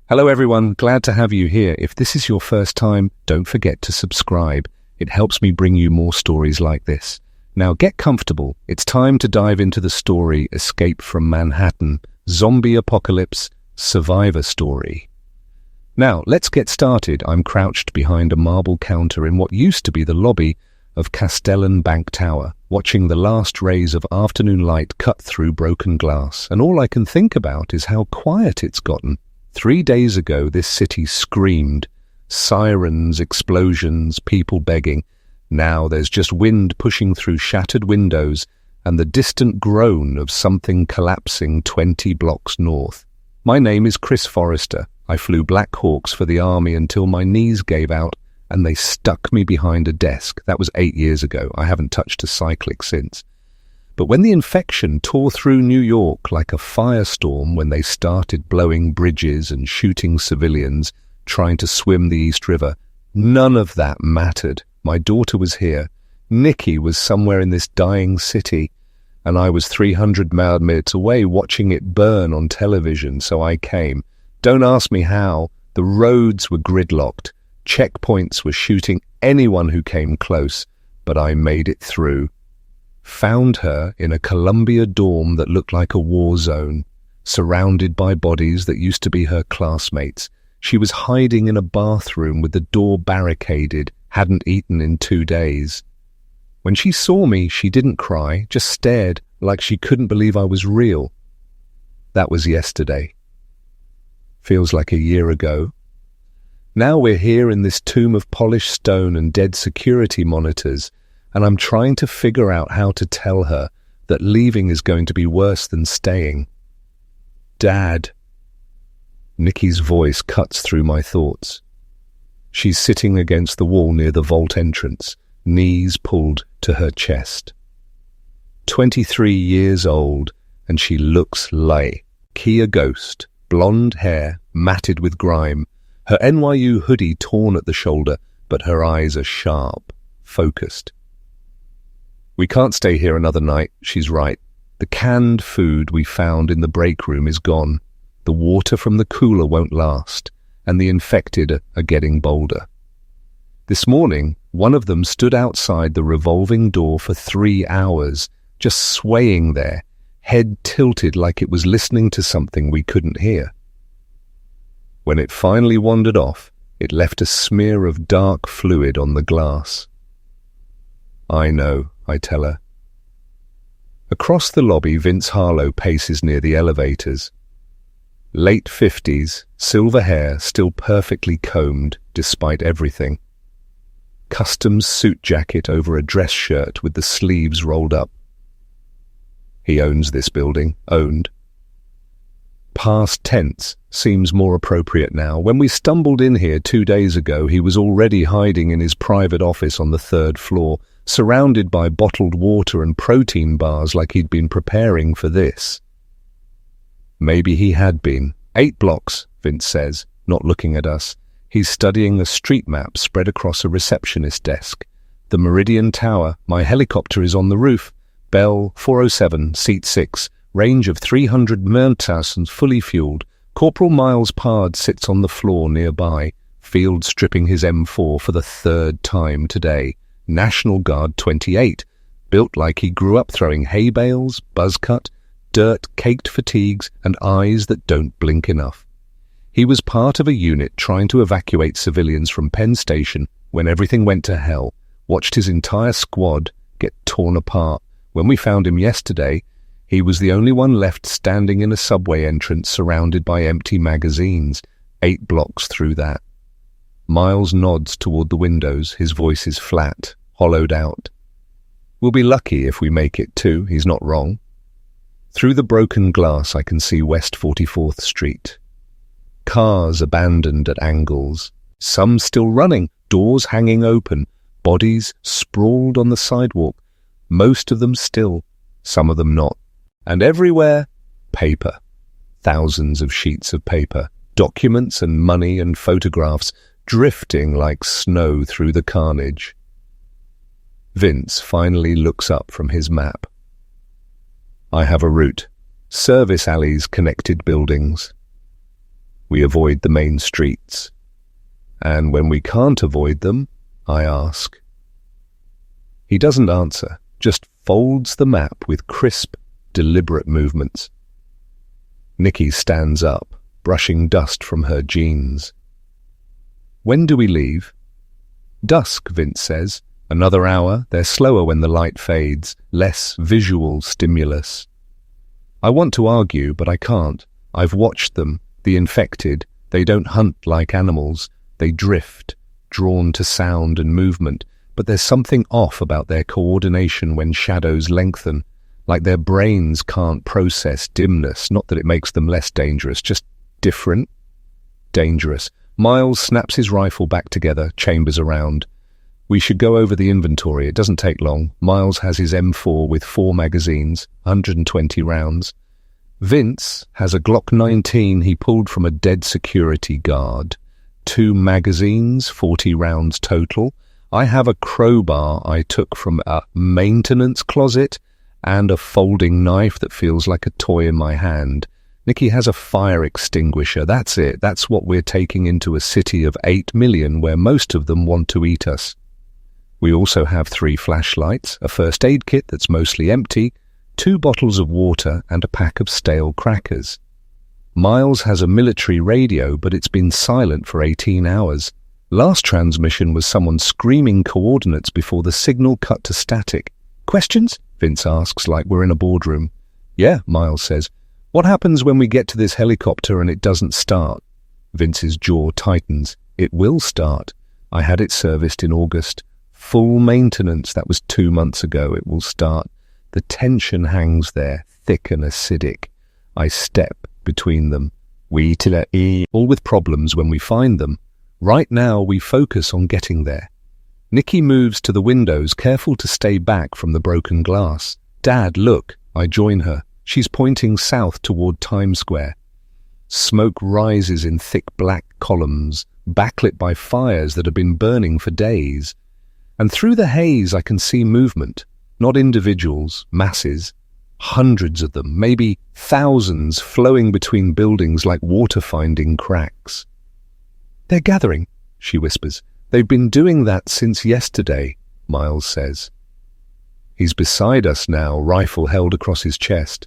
Hello everyone, glad to have you here. If this is your first time, don't forget to subscribe. It helps me bring you more stories like this. Now get comfortable. It's time to dive into the story Escape from Manhattan, Zombie Apocalypse, Survivor Story. Now let's get started. I'm crouched behind a marble counter in what used to be the lobby of Castellan Bank Tower, watching the last rays of afternoon light cut through broken glass, and all I can think about is how quiet it's gotten. 3 days ago, this city screamed. Sirens, explosions, people begging. Now there's just wind pushing through shattered windows and the distant groan of something collapsing 20 blocks north. My name is Chris Forrester. I flew Black Hawks for the army until my knees gave out and they stuck me behind a desk. That was 8 years ago. I haven't touched a cyclic since. But when the infection tore through New York like a firestorm, when they started blowing bridges and shooting civilians trying to swim the East River, none of that mattered. My daughter was here. Nikki was somewhere in this dying city, and I was 300 minutes away watching it burn on television, so I came. Don't ask me how. The roads were gridlocked. Checkpoints were shooting anyone who came close, but I made it through. Found her in a Columbia dorm that looked like a war zone, surrounded by bodies that used to be her classmates. She was hiding in a bathroom with the door barricaded, hadn't eaten in 2 days. When she saw me, she didn't cry, just stared like she couldn't believe I was real. That was yesterday. Feels like a year ago. Now we're here in this tomb of polished stone and dead security monitors, and I'm trying to figure out how to tell her that leaving is going to be worse than staying. Dad. Nikki's voice cuts through my thoughts. She's sitting against the wall near the vault entrance, knees pulled to her chest. 23 years old, and she looks like a ghost, blonde hair matted with grime, her NYU hoodie torn at the shoulder, but her eyes are sharp, focused. We can't stay here another night, she's right. The canned food we found in the break room is gone. The water from the cooler won't last, and the infected are getting bolder. This morning, one of them stood outside the revolving door for 3 hours, just swaying there, head tilted like it was listening to something we couldn't hear. When it finally wandered off, it left a smear of dark fluid on the glass. I know, I tell her. Across the lobby, Vince Harlow paces near the elevators. Late 50s, silver hair still perfectly combed despite everything. Custom suit jacket over a dress shirt with the sleeves rolled up. He owns this building, owned. Past tense seems more appropriate now. When we stumbled in here 2 days ago, he was already hiding in his private office on the 3rd floor, surrounded by bottled water and protein bars like he'd been preparing for this. Maybe he had been. 8 blocks, Vince says, not looking at us. He's studying a street map spread across a receptionist desk. The Meridian Tower, my helicopter is on the roof. Bell 407, seat 6, range of 300 meters and fully fueled. Corporal Miles Pard sits on the floor nearby, field stripping his M4 for the 3rd time today. National Guard 28, built like he grew up throwing hay bales, buzzcut, dirt-caked fatigues, and eyes that don't blink enough. He was part of a unit trying to evacuate civilians from Penn Station when everything went to hell, watched his entire squad get torn apart. When we found him yesterday, he was the only one left standing in a subway entrance surrounded by empty magazines, 8 blocks through that. Miles nods toward the windows, his voice is flat, hollowed out. We'll be lucky if we make it too, he's not wrong. Through the broken glass I can see West 44th Street. Cars abandoned at angles, some still running, doors hanging open, bodies sprawled on the sidewalk, most of them still, some of them not. And everywhere, paper. Thousands of sheets of paper, documents and money and photographs drifting like snow through the carnage. Vince finally looks up from his map. I have a route. Service alleys connected buildings. We avoid the main streets. And when we can't avoid them, I ask. He doesn't answer, just folds the map with crisp, deliberate movements. Nikki stands up, brushing dust from her jeans. When do we leave? Dusk, Vince says. Another hour. They're slower when the light fades, less visual stimulus. I want to argue, but I can't. I've watched them, the infected. They don't hunt like animals. They drift, drawn to sound and movement, but there's something off about their coordination when shadows lengthen, like their brains can't process dimness, not that it makes them less dangerous, just different. Dangerous. Miles snaps his rifle back together, chambers around. We should go over the inventory. It doesn't take long. Miles has his M4 with 4 magazines, 120 rounds. Vince has a Glock 19 he pulled from a dead security guard. 2 magazines, 40 rounds total. I have a crowbar I took from a maintenance closet and a folding knife that feels like a toy in my hand. Nikki has a fire extinguisher. That's it. That's what we're taking into a city of 8 million where most of them want to eat us. We also have 3 flashlights, a first aid kit that's mostly empty, 2 bottles of water and a pack of stale crackers. Miles has a military radio, but it's been silent for 18 hours. Last transmission was someone screaming coordinates before the signal cut to static. Questions? Vince asks like we're in a boardroom. Yeah, Miles says. What happens when we get to this helicopter and it doesn't start? Vince's jaw tightens. It will start. I had it serviced in August. Full maintenance. That was 2 months ago. It will start. The tension hangs there, thick and acidic. I step between them. All with problems when we find them. Right now we focus on getting there. Nikki moves to the windows, careful to stay back from the broken glass. Dad, look. I join her. She's pointing south toward Times Square. Smoke rises in thick black columns, backlit by fires that have been burning for days. And through the haze I can see movement, not individuals, masses. Hundreds of them, maybe thousands, flowing between buildings like water finding cracks. They're gathering, she whispers. They've been doing that since yesterday, Miles says. He's beside us now, rifle held across his chest.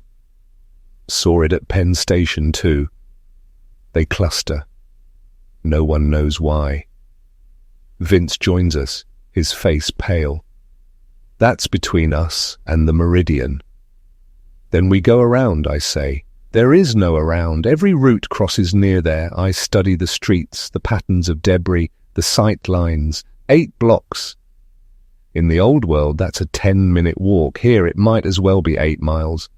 Saw it at Penn Station too. They cluster. No one knows why. Vince joins us, his face pale. That's between us and the Meridian. Then we go around, I say. There is no around. Every route crosses near there. I study the streets, the patterns of debris, the sight lines. 8 blocks. In the old world, that's a 10-minute walk. Here, it might as well be 8 miles.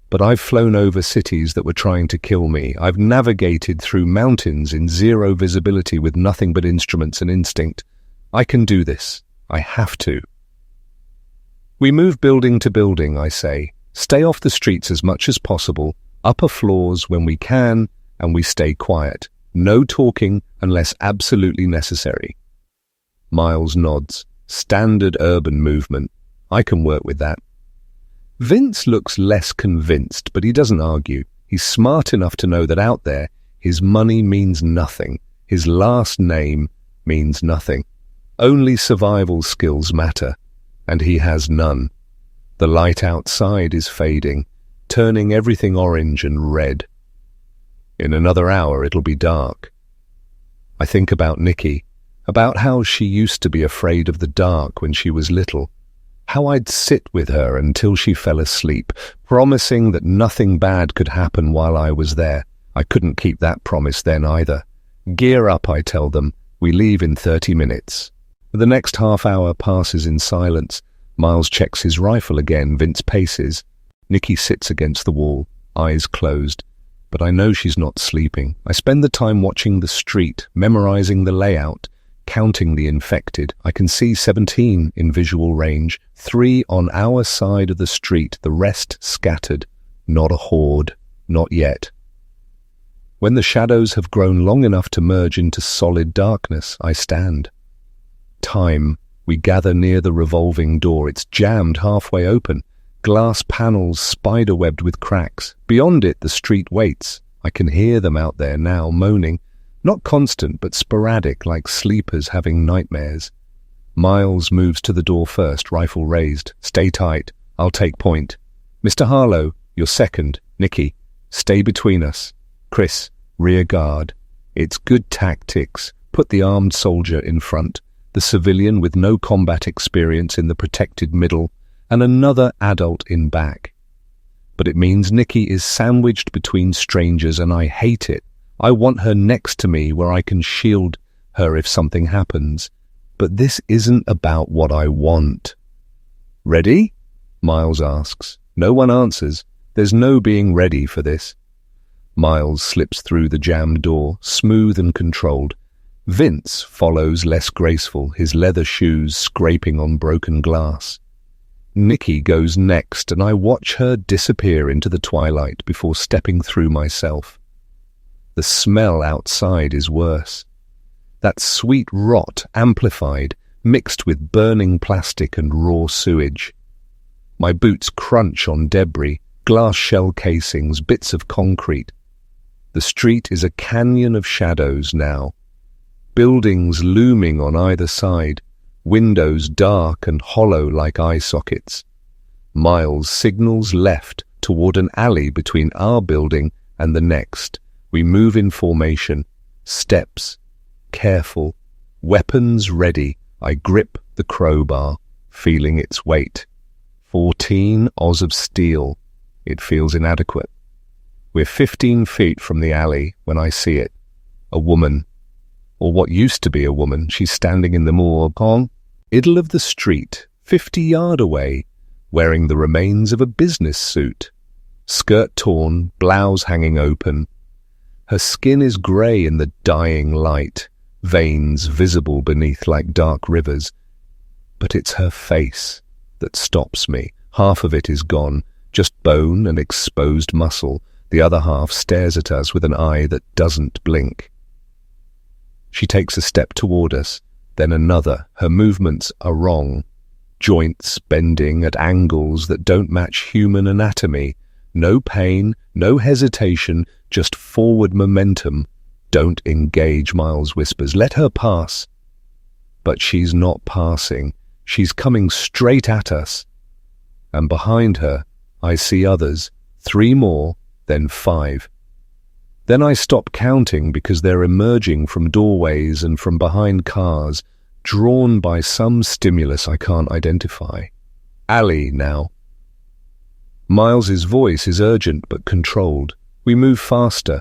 But I've flown over cities that were trying to kill me. I've navigated through mountains in zero visibility with nothing but instruments and instinct. I can do this. I have to. We move building to building, I say. Stay off the streets as much as possible, upper floors when we can, and we stay quiet. No talking unless absolutely necessary. Miles nods. Standard urban movement. I can work with that. Vince looks less convinced, but he doesn't argue. He's smart enough to know that out there, his money means nothing. His last name means nothing. Only survival skills matter, and he has none. The light outside is fading, turning everything orange and red. In another hour it'll be dark. I think about Nikki, about how she used to be afraid of the dark when she was little, how I'd sit with her until she fell asleep, promising that nothing bad could happen while I was there. I couldn't keep that promise then either. Gear up, I tell them. We leave in 30 minutes. The next half hour passes in silence. Miles checks his rifle again. Vince paces. Nikki sits against the wall, eyes closed. But I know she's not sleeping. I spend the time watching the street, memorizing the layout, counting the infected. I can see 17 in visual range, 3 on our side of the street, the rest scattered. Not a horde, not yet. When the shadows have grown long enough to merge into solid darkness, I stand. Time. We gather near the revolving door. It's jammed halfway open. Glass panels spider-webbed with cracks. Beyond it, the street waits. I can hear them out there now, moaning. Not constant, but sporadic, like sleepers having nightmares. Miles moves to the door first, rifle raised. Stay tight. I'll take point. Mr. Harlow, you're second. Nikki, stay between us. Chris, rear guard. It's good tactics. Put the armed soldier in front, the civilian with no combat experience in the protected middle, and another adult in back. But it means Nikki is sandwiched between strangers, and I hate it. I want her next to me where I can shield her if something happens. But this isn't about what I want. Ready? Miles asks. No one answers. There's no being ready for this. Miles slips through the jammed door, smooth and controlled. Vince follows less graceful, his leather shoes scraping on broken glass. Nikki goes next, and I watch her disappear into the twilight before stepping through myself. The smell outside is worse. That sweet rot amplified, mixed with burning plastic and raw sewage. My boots crunch on debris, glass shell casings, bits of concrete. The street is a canyon of shadows now. Buildings looming on either side, windows dark and hollow like eye sockets. Miles signals left toward an alley between our building and the next. We move in formation, steps, careful, weapons ready. I grip the crowbar, feeling its weight. 14 Oz of steel. It feels inadequate. We're 15 feet from the alley when I see it. A woman, or what used to be a woman. She's standing in the middle of the street, 50 yards away, wearing the remains of a business suit. Skirt torn, blouse hanging open. Her skin is grey in the dying light, veins visible beneath like dark rivers. But it's her face that stops me. Half of it is gone, just bone and exposed muscle. The other half stares at us with an eye that doesn't blink. She takes a step toward us, then another. Her movements are wrong. Joints bending at angles that don't match human anatomy. No pain, no hesitation, just forward momentum. Don't engage, Miles whispers. Let her pass. But she's not passing. She's coming straight at us. And behind her, I see others. 3 more, then 5. Then I stop counting because they're emerging from doorways and from behind cars, drawn by some stimulus I can't identify. Alley now. Miles's voice is urgent but controlled. We move faster,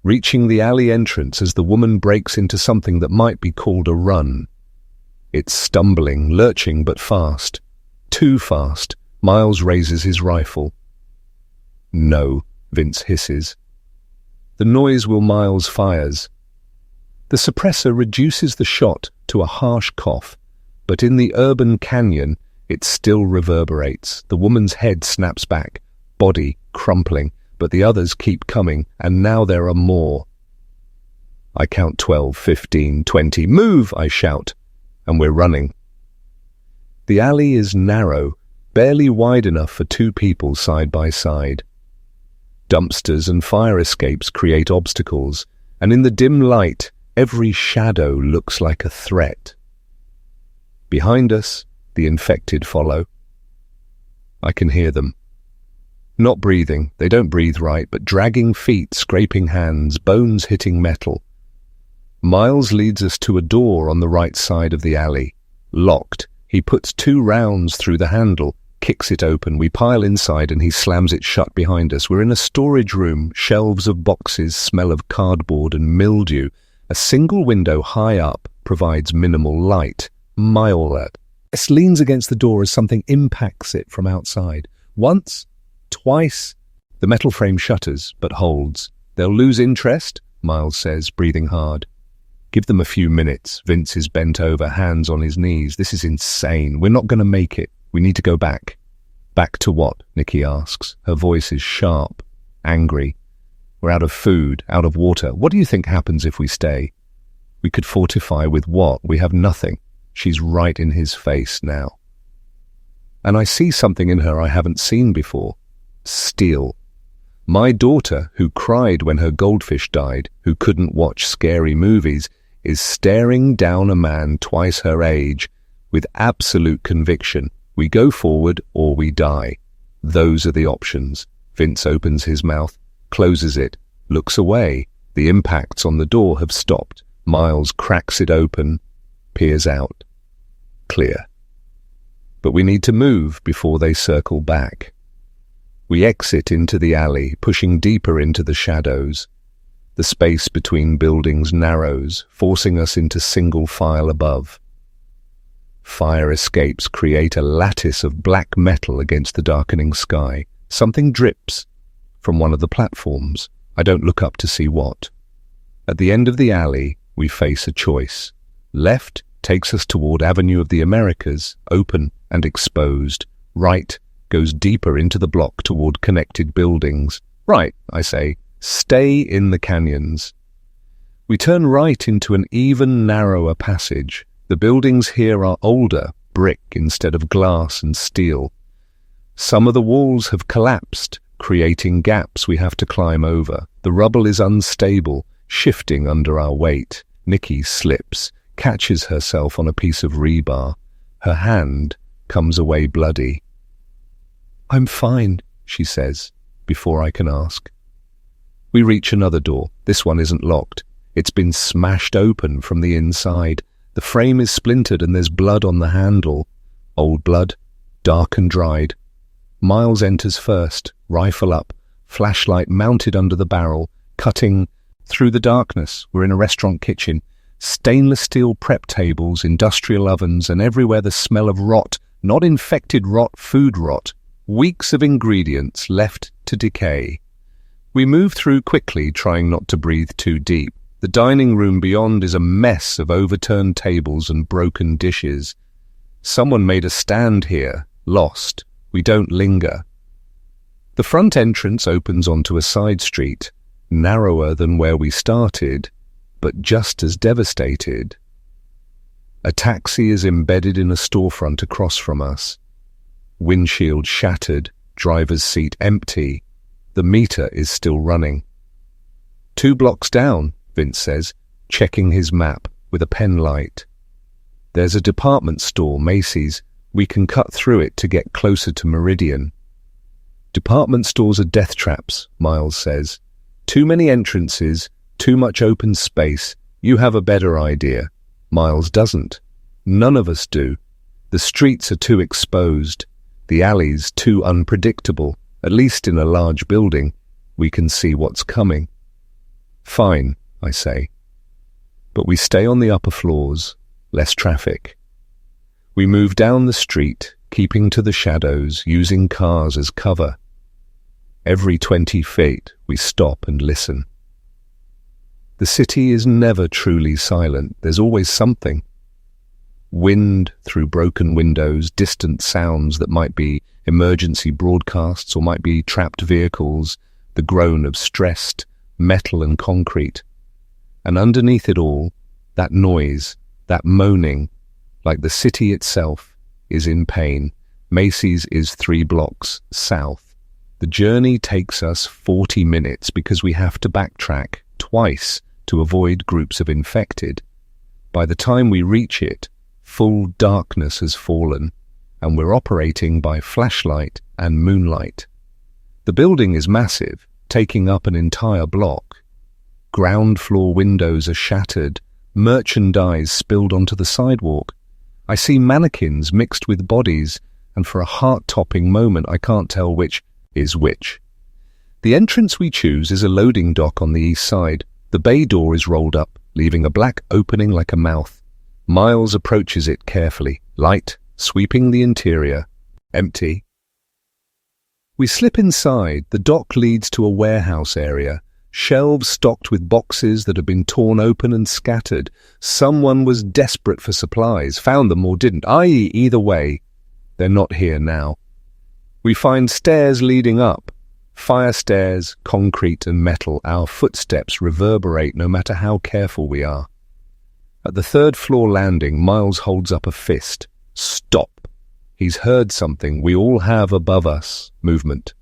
reaching the alley entrance as the woman breaks into something that might be called a run. It's stumbling, lurching but fast. Too fast. Miles raises his rifle. No, Vince hisses. The noise will Miles fires. The suppressor reduces the shot to a harsh cough, but in the urban canyon it still reverberates. The woman's head snaps back, body crumpling, but the others keep coming, and now there are more. I count 12, 15, 20. Move, I shout, and we're running. The alley is narrow, barely wide enough for 2 people side by side. Dumpsters and fire escapes create obstacles, and in the dim light, every shadow looks like a threat. Behind us, the infected follow. I can hear them. Not breathing, they don't breathe right, but dragging feet, scraping hands, bones hitting metal. Miles leads us to a door on the right side of the alley. Locked, he puts 2 rounds through the handle, kicks it open. We pile inside and he slams it shut behind us. We're in a storage room, shelves of boxes smell of cardboard and mildew. A single window high up provides minimal light. Miles leans against the door as something impacts it from outside. Once, twice, the metal frame shutters, but holds. They'll lose interest, Miles says, breathing hard. Give them a few minutes. Vince is bent over, hands on his knees. This is insane. We're not going to make it. We need to go back. Back to what? Nikki asks. Her voice is sharp, angry. We're out of food, out of water. What do you think happens if we stay? We could fortify with what? We have nothing. She's right in his face now. And I see something in her I haven't seen before. Steel. My daughter, who cried when her goldfish died, who couldn't watch scary movies, is staring down a man twice her age with absolute conviction. We go forward or we die. Those are the options. Vince opens his mouth, closes it, looks away. The impacts on the door have stopped. Miles cracks it open, peers out. Clear. But we need to move before they circle back. We exit into the alley, pushing deeper into the shadows. The space between buildings narrows, forcing us into single file above. Fire escapes create a lattice of black metal against the darkening sky. Something drips from one of the platforms. I don't look up to see what. At the end of the alley, we face a choice. Left takes us toward Avenue of the Americas, open and exposed. Right goes deeper into the block toward connected buildings. Right, I say, stay in the canyons. We turn right into an even narrower passage. The buildings here are older, brick instead of glass and steel. Some of the walls have collapsed, creating gaps we have to climb over. The rubble is unstable, shifting under our weight. Nikki slips, catches herself on a piece of rebar. Her hand comes away bloody. "I'm fine," she says, before I can ask. We reach another door. This one isn't locked. It's been smashed open from the inside. The frame is splintered and there's blood on the handle. Old blood, dark and dried. Miles enters first, rifle up, flashlight mounted under the barrel, cutting through the darkness. We're in a restaurant kitchen. Stainless steel prep tables, industrial ovens, and everywhere the smell of rot, not infected rot, food rot. Weeks of ingredients left to decay. We move through quickly, trying not to breathe too deep. The dining room beyond is a mess of overturned tables and broken dishes. Someone made a stand here, lost. We don't linger. The front entrance opens onto a side street, narrower than where we started, but just as devastated. A taxi is embedded in a storefront across from us. Windshield shattered, driver's seat empty. The meter is still running. 2 blocks down, Vince says, checking his map with a pen light. There's a department store, Macy's. We can cut through it to get closer to Meridian. Department stores are death traps, Miles says. Too many entrances, too much open space. You have a better idea. Miles doesn't. None of us do. The streets are too exposed. The alleys too unpredictable. At least in a large building, we can see what's coming. Fine, I say. But we stay on the upper floors. Less traffic. We move down the street, keeping to the shadows, using cars as cover. Every 20 feet, we stop and listen. The city is never truly silent. There's always something. Wind through broken windows, distant sounds that might be emergency broadcasts or might be trapped vehicles, the groan of stressed metal and concrete. And underneath it all, that noise, that moaning, like the city itself, is in pain. Macy's is 3 blocks south. The journey takes us 40 minutes because we have to backtrack twice to avoid groups of infected. By the time we reach it, full darkness has fallen, and we're operating by flashlight and moonlight. The building is massive, taking up an entire block. Ground floor windows are shattered, merchandise spilled onto the sidewalk. I see mannequins mixed with bodies, and for a heart-topping moment I can't tell which is which. The entrance we choose is a loading dock on the east side. The bay door is rolled up, leaving a black opening like a mouth. Miles approaches it carefully, light sweeping the interior. Empty. We slip inside. The dock leads to a warehouse area. Shelves stocked with boxes that have been torn open and scattered. Someone was desperate for supplies, found them or didn't, i.e. either way, they're not here now. We find stairs leading up. Fire stairs, concrete and metal. Our footsteps reverberate no matter how careful we are. At the 3rd floor landing, Miles holds up a fist. Stop. He's heard something we all have above us. Movement.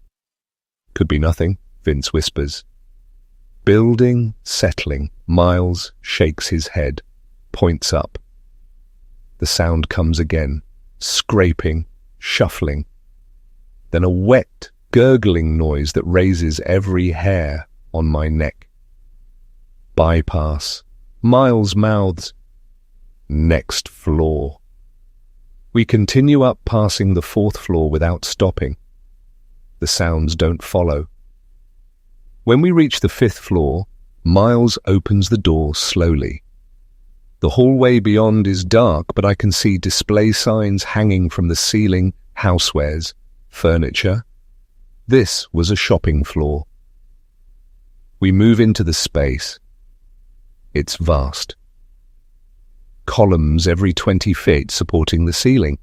Could be nothing. Vince whispers. Building, settling. Miles shakes his head, points up. The sound comes again, scraping, shuffling. Then a wet, gurgling noise that raises every hair on my neck. Bypass. Miles mouths. Next floor. We continue up, passing the 4th floor without stopping. The sounds don't follow. When we reach the 5th floor, Miles opens the door slowly. The hallway beyond is dark, but I can see display signs hanging from the ceiling, housewares, furniture. This was a shopping floor. We move into the space. It's vast. Columns every 20 feet supporting the ceiling.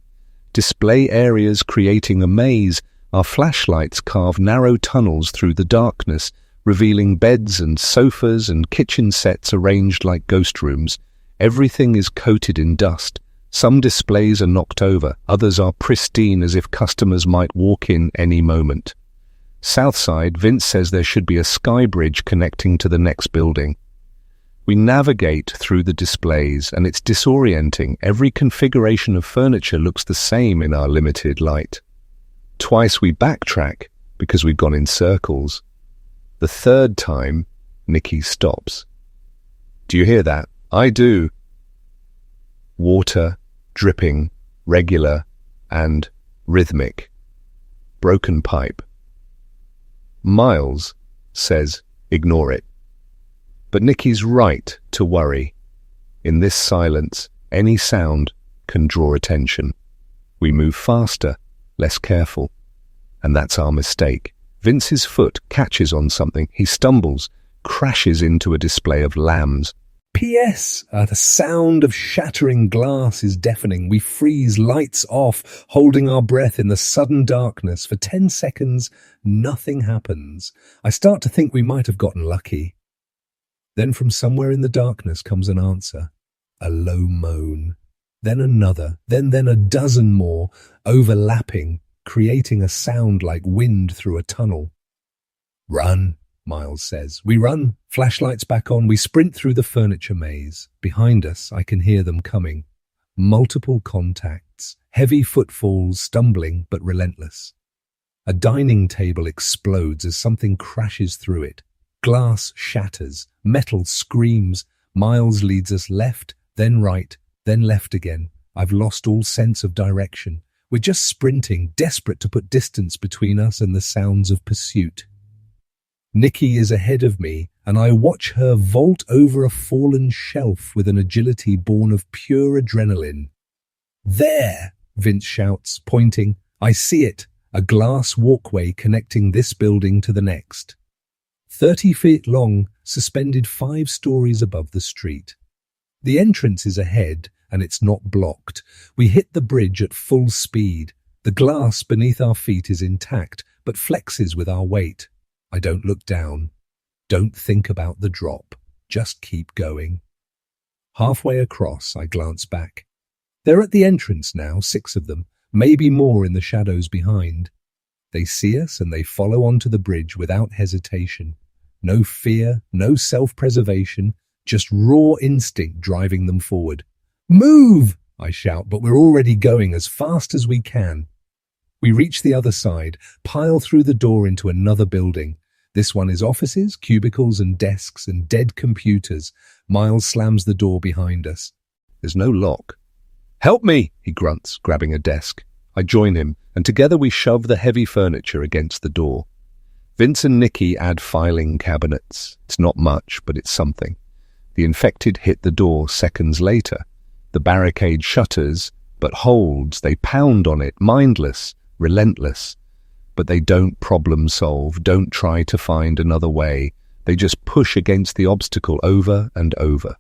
Display areas creating a maze. Our flashlights carve narrow tunnels through the darkness, revealing beds and sofas and kitchen sets arranged like ghost rooms. Everything is coated in dust. Some displays are knocked over, others are pristine as if customers might walk in any moment. Southside, Vince says there should be a sky bridge connecting to the next building. We navigate through the displays, and it's disorienting. Every configuration of furniture looks the same in our limited light. Twice we backtrack because we've gone in circles. The 3rd time, Nikki stops. Do you hear that? I do. Water, dripping, regular, and rhythmic. Broken pipe. Miles says, ignore it. But Nikki's right to worry. In this silence, any sound can draw attention. We move faster, less careful. And that's our mistake. Vince's foot catches on something. He stumbles, crashes into a display of lambs. P.S. The sound of shattering glass is deafening. We freeze, lights off, holding our breath in the sudden darkness. For 10 seconds, nothing happens. I start to think we might have gotten lucky. Then from somewhere in the darkness comes an answer. A low moan. Then another. Then a dozen more, overlapping, creating a sound like wind through a tunnel. Run, Miles says. We run, flashlights back on. We sprint through the furniture maze. Behind us, I can hear them coming. Multiple contacts, heavy footfalls, stumbling but relentless. A dining table explodes as something crashes through it. Glass shatters, metal screams. Miles leads us left, then right, then left again. I've lost all sense of direction. We're just sprinting, desperate to put distance between us and the sounds of pursuit. Nikki is ahead of me, and I watch her vault over a fallen shelf with an agility born of pure adrenaline. There, Vince shouts, pointing. I see it, a glass walkway connecting this building to the next. 30 feet long, suspended 5 stories above the street. The entrance is ahead, and it's not blocked. We hit the bridge at full speed. The glass beneath our feet is intact, but flexes with our weight. I don't look down. Don't think about the drop. Just keep going. Halfway across, I glance back. They're at the entrance now, 6 of them, maybe more in the shadows behind. They see us and they follow onto the bridge without hesitation. No fear, no self-preservation, just raw instinct driving them forward. Move! I shout, but we're already going as fast as we can. We reach the other side, pile through the door into another building. This one is offices, cubicles and desks and dead computers. Miles slams the door behind us. There's no lock. Help me, he grunts, grabbing a desk. I join him, and together we shove the heavy furniture against the door. Vince and Nikki add filing cabinets. It's not much, but it's something. The infected hit the door seconds later. The barricade shutters, but holds. They pound on it, mindless, relentless. But they don't problem solve, don't try to find another way. They just push against the obstacle over and over.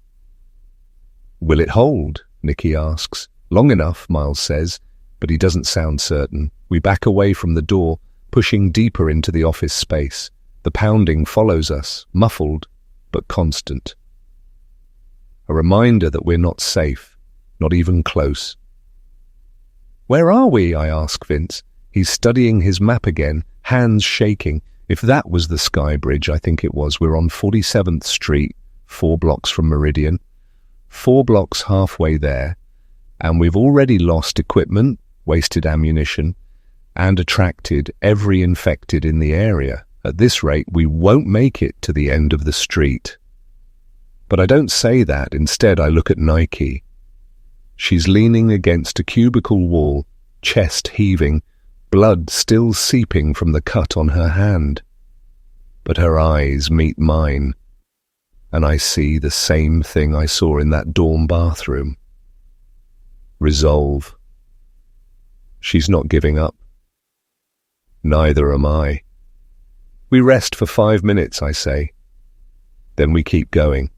Will it hold? Nikki asks. Long enough, Miles says, but he doesn't sound certain. We back away from the door, pushing deeper into the office space. The pounding follows us, muffled, but constant. A reminder that we're not safe, not even close. Where are we? I ask Vince. He's studying his map again, hands shaking. If that was the Sky Bridge, I think it was, we're on 47th Street, 4 blocks from Meridian, 4 blocks halfway there, and we've already lost equipment, wasted ammunition, and attracted every infected in the area. At this rate, we won't make it to the end of the street. But I don't say that. Instead, I look at Nike. She's leaning against a cubicle wall, chest heaving, blood still seeping from the cut on her hand. But her eyes meet mine, and I see the same thing I saw in that dorm bathroom. Resolve. She's not giving up. Neither am I. We rest for 5 minutes, I say. Then we keep going.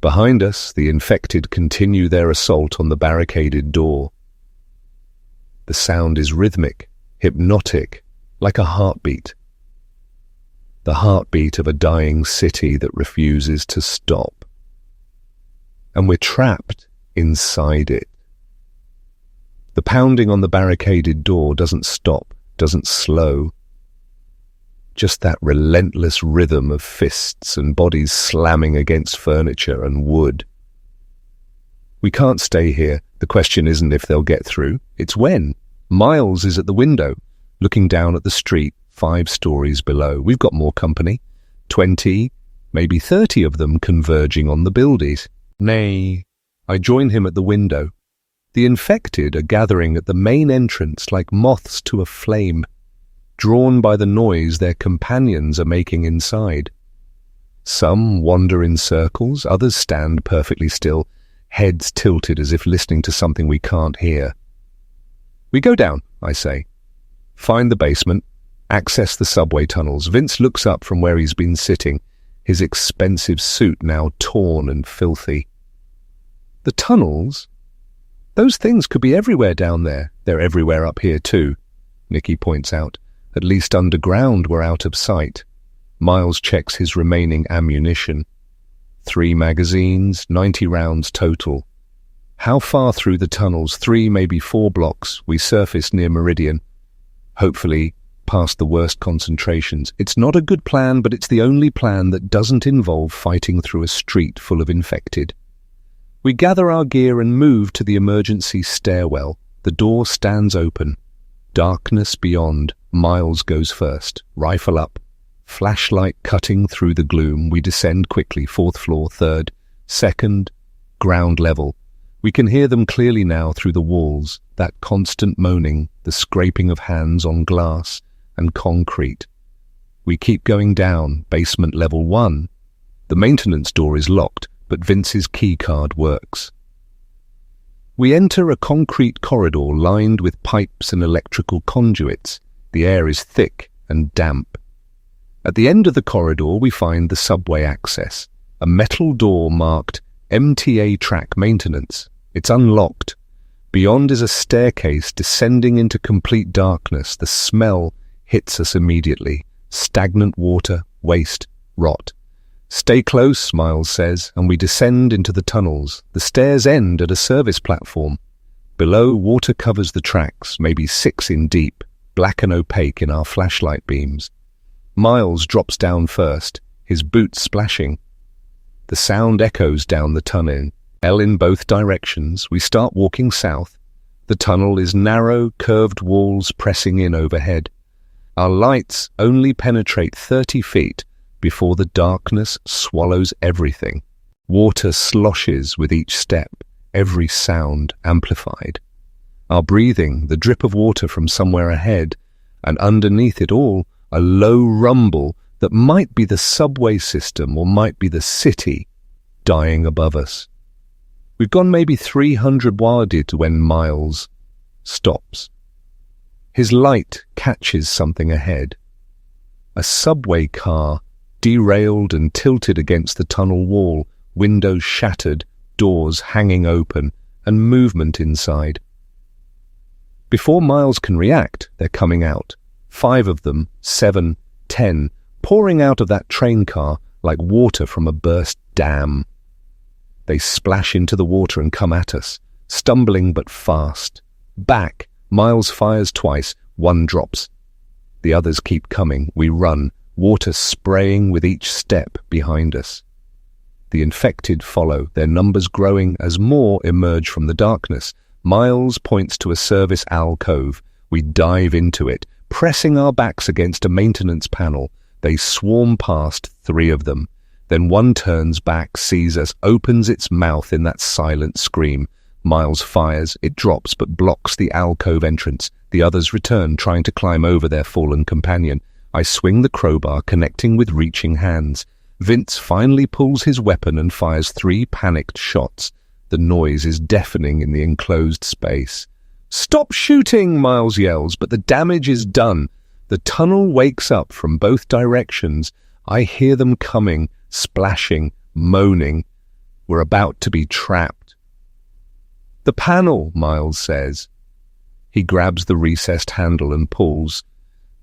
Behind us, the infected continue their assault on the barricaded door. The sound is rhythmic, hypnotic, like a heartbeat. The heartbeat of a dying city that refuses to stop. And we're trapped inside it. The pounding on the barricaded door doesn't stop, doesn't slow. Just that relentless rhythm of fists and bodies slamming against furniture and wood. We can't stay here. The question isn't if they'll get through, it's when. Miles is at the window, looking down at the street 5 stories below. We've got more company. 20, maybe 30 of them converging on the buildings. Nay, I join him at the window. The infected are gathering at the main entrance like moths to a flame, drawn by the noise their companions are making inside. Some wander in circles, others stand perfectly still, heads tilted as if listening to something we can't hear. We go down, I say. Find the basement, access the subway tunnels. Vince looks up from where he's been sitting, his expensive suit now torn and filthy. The tunnels? Those things could be everywhere down there. They're everywhere up here too, Nicky points out. At least underground we're out of sight. Miles checks his remaining ammunition. 3 magazines, 90 rounds total. How far through the tunnels? 3, maybe 4 blocks. We surface near Meridian. Hopefully, past the worst concentrations. It's not a good plan, but it's the only plan that doesn't involve fighting through a street full of infected. We gather our gear and move to the emergency stairwell. The door stands open. Darkness beyond. Miles goes first, rifle up. Flashlight cutting through the gloom. We descend quickly, 4th floor, 3rd, 2nd, ground level. We can hear them clearly now through the walls, that constant moaning, the scraping of hands on glass and concrete. We keep going down, basement level 1. The maintenance door is locked, but Vince's key card works. We enter a concrete corridor lined with pipes and electrical conduits. The air is thick and damp. At the end of the corridor we find the subway access, a metal door marked MTA track maintenance. It's unlocked. Beyond is a staircase descending into complete darkness. The smell hits us immediately. Stagnant water, waste, rot. Stay close, Miles says, and we descend into the tunnels. The stairs end at a service platform. Below, water covers the tracks, maybe 6 in deep, black and opaque in our flashlight beams. Miles drops down first, his boots splashing. The sound echoes down the tunnel. In both directions, we start walking south. The tunnel is narrow, curved walls pressing in overhead. Our lights only penetrate 30 feet before the darkness swallows everything. Water sloshes with each step, every sound amplified. Our breathing, the drip of water from somewhere ahead, and underneath it all, a low rumble that might be the subway system or might be the city dying above us. We've gone maybe 300 warded when Miles stops. His light catches something ahead. A subway car derailed and tilted against the tunnel wall, windows shattered, doors hanging open, and movement inside. Before Miles can react, they're coming out. 5 of them, 7, 10, pouring out of that train car like water from a burst dam. They splash into the water and come at us, stumbling but fast. Back, Miles fires twice, 1 drops. The others keep coming. We run, water spraying with each step behind us. The infected follow, their numbers growing as more emerge from the darkness. Miles points to a service alcove. We dive into it, pressing our backs against a maintenance panel. They swarm past, 3 of them. Then one turns back, sees us, opens its mouth in that silent scream. Miles fires, it drops but blocks the alcove entrance. The others return, trying to climb over their fallen companion. I swing the crowbar, connecting with reaching hands. Vince finally pulls his weapon and fires 3 panicked shots. The noise is deafening in the enclosed space. "Stop shooting!" Miles yells, but the damage is done. The tunnel wakes up from both directions. I hear them coming, splashing, moaning. We're about to be trapped. "The panel," Miles says. He grabs the recessed handle and pulls.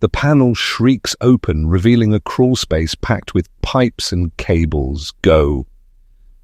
The panel shrieks open, revealing a crawl space packed with pipes and cables. Go.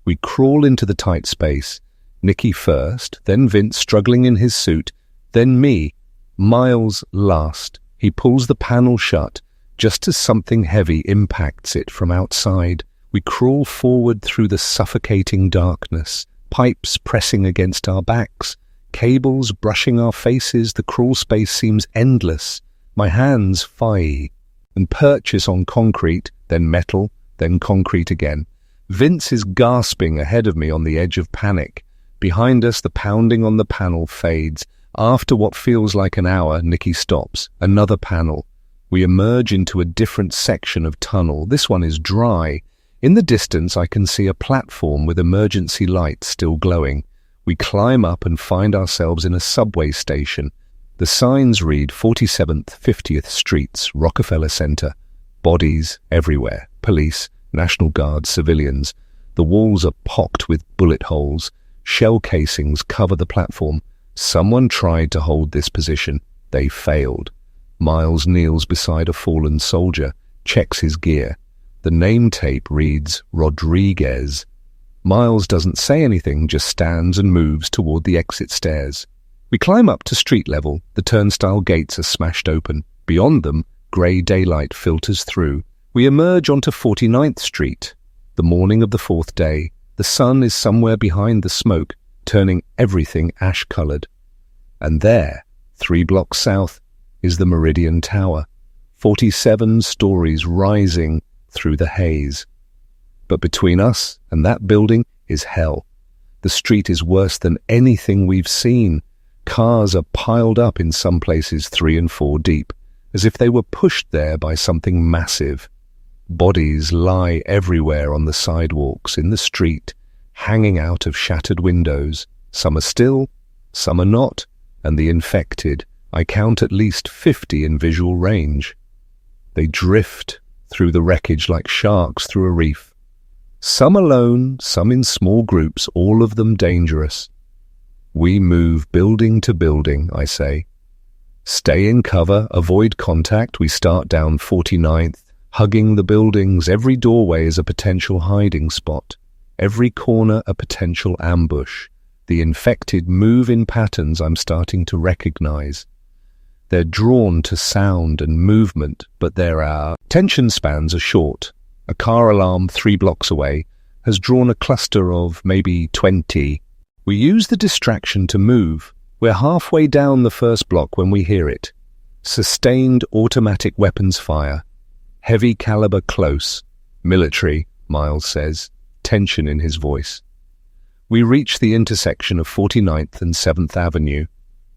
We crawl into the tight space. Nicky first, then Vince struggling in his suit, then me. Miles last. He pulls the panel shut, just as something heavy impacts it from outside. We crawl forward through the suffocating darkness, pipes pressing against our backs, cables brushing our faces. The crawl space seems endless. My hands fire and purchase on concrete, then metal, then concrete again. Vince is gasping ahead of me on the edge of panic. Behind us, the pounding on the panel fades. After what feels like an hour, Nicky stops. Another panel. We emerge into a different section of tunnel. This one is dry. In the distance, I can see a platform with emergency lights still glowing. We climb up and find ourselves in a subway station. The signs read 47th, 50th Streets, Rockefeller Center. Bodies everywhere. Police, National Guard, civilians. The walls are pocked with bullet holes. Shell casings cover the platform. Someone tried to hold this position. They failed. Miles kneels beside a fallen soldier, checks his gear. The name tape reads Rodriguez. Miles doesn't say anything, just stands and moves toward the exit stairs. We climb up to street level. The turnstile gates are smashed open. Beyond them, grey daylight filters through. We emerge onto 49th Street. The morning of the 4th day. The sun is somewhere behind the smoke, turning everything ash-colored. And there, 3 blocks south, is the Meridian Tower, 47 stories rising through the haze. But between us and that building is hell. The street is worse than anything we've seen. Cars are piled up in some places 3 and 4 deep, as if they were pushed there by something massive. Bodies lie everywhere on the sidewalks, in the street, hanging out of shattered windows. Some are still, some are not, and the infected. I count at least 50 in visual range. They drift through the wreckage like sharks through a reef. Some alone, some in small groups, all of them dangerous. We move building to building, I say. Stay in cover, avoid contact. We start down 49th, hugging the buildings. Every doorway is a potential hiding spot. Every corner a potential ambush. The infected move in patterns I'm starting to recognize. They're drawn to sound and movement, but their attention spans are short. A car alarm 3 blocks away has drawn a cluster of maybe 20. We use the distraction to move. We're halfway down the first block when we hear it. Sustained automatic weapons fire. Heavy caliber close. Military, Miles says, tension in his voice. We reach the intersection of 49th and 7th Avenue.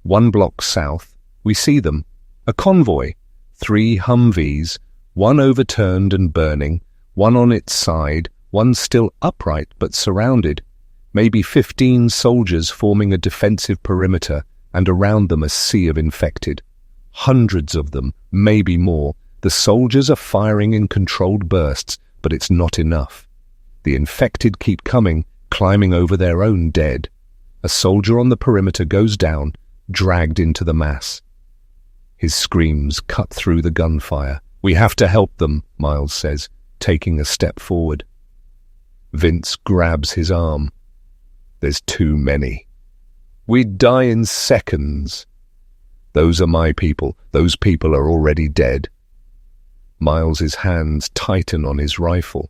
1 block south, we see them. A convoy. 3 Humvees, 1 overturned and burning, 1 on its side, 1 still upright but surrounded. Maybe 15 soldiers forming a defensive perimeter, and around them a sea of infected. Hundreds of them, maybe more. The soldiers are firing in controlled bursts, but it's not enough. The infected keep coming, climbing over their own dead. A soldier on the perimeter goes down, dragged into the mass. His screams cut through the gunfire. "We have to help them," Miles says, taking a step forward. Vince grabs his arm. There's too many. We'd die in seconds. Those are my people. Those people are already dead. Miles's hands tighten on his rifle.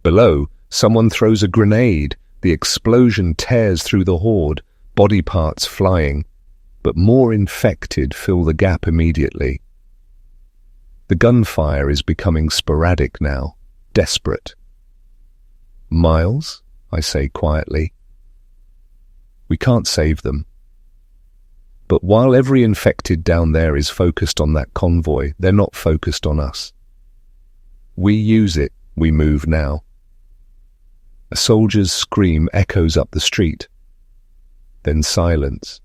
Below, someone throws a grenade. The explosion tears through the horde, body parts flying, but more infected fill the gap immediately. The gunfire is becoming sporadic now, desperate. Miles, I say quietly. We can't save them. But while every infected down there is focused on that convoy, they're not focused on us. We use it, we move now. A soldier's scream echoes up the street. Then silence.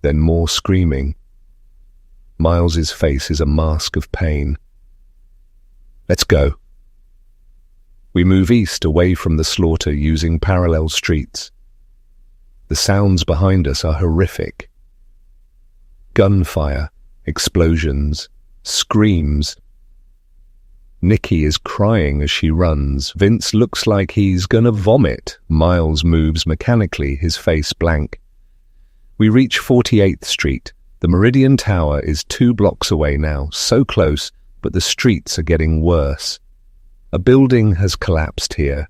Then more screaming. Miles's face is a mask of pain. Let's go. We move east away from the slaughter using parallel streets. The sounds behind us are horrific. Gunfire, explosions, screams. Nikki is crying as she runs. Vince looks like he's gonna vomit. Miles moves mechanically, his face blank. We reach 48th Street. The Meridian Tower is 2 blocks away now, so close, but the streets are getting worse. A building has collapsed here.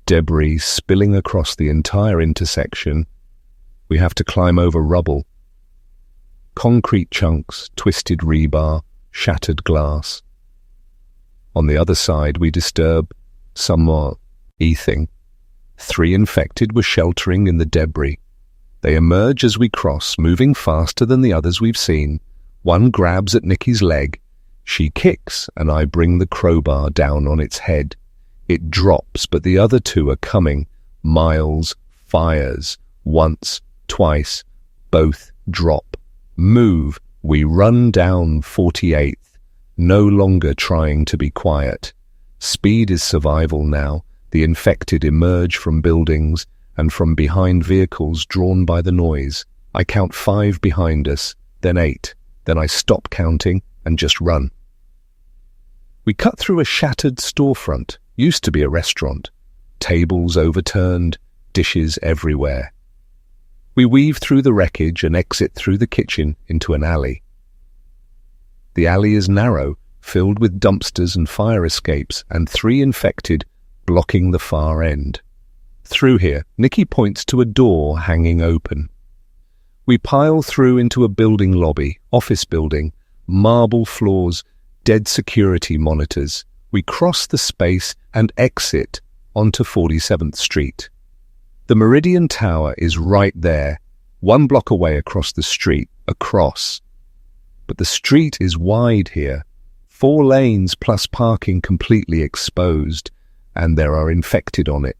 Debris spilling across the entire intersection. We have to climb over rubble. Concrete chunks, twisted rebar, shattered glass. On the other side, we disturb somewhat eating. 3 infected were sheltering in the debris. They emerge as we cross, moving faster than the others we've seen. One grabs at Nikki's leg. She kicks, and I bring the crowbar down on its head. It drops, but the other 2 are coming. Miles fires. Once, twice. Both drop. Move. We run down 48th. No longer trying to be quiet. Speed is survival now. The infected emerge from buildings and from behind vehicles drawn by the noise. I count 5 behind us, then 8. Then I stop counting and just run. We cut through a shattered storefront. Used to be a restaurant. Tables overturned, dishes everywhere. We weave through the wreckage and exit through the kitchen into an alley. The alley is narrow, filled with dumpsters and fire escapes, and 3 infected, blocking the far end. Through here, Nikki points to a door hanging open. We pile through into a building lobby, office building, marble floors, dead security monitors. We cross the space and exit onto 47th Street. The Meridian Tower is right there, 1 block away across the street, across. But the street is wide here, 4 lanes plus parking completely exposed, and there are infected on it.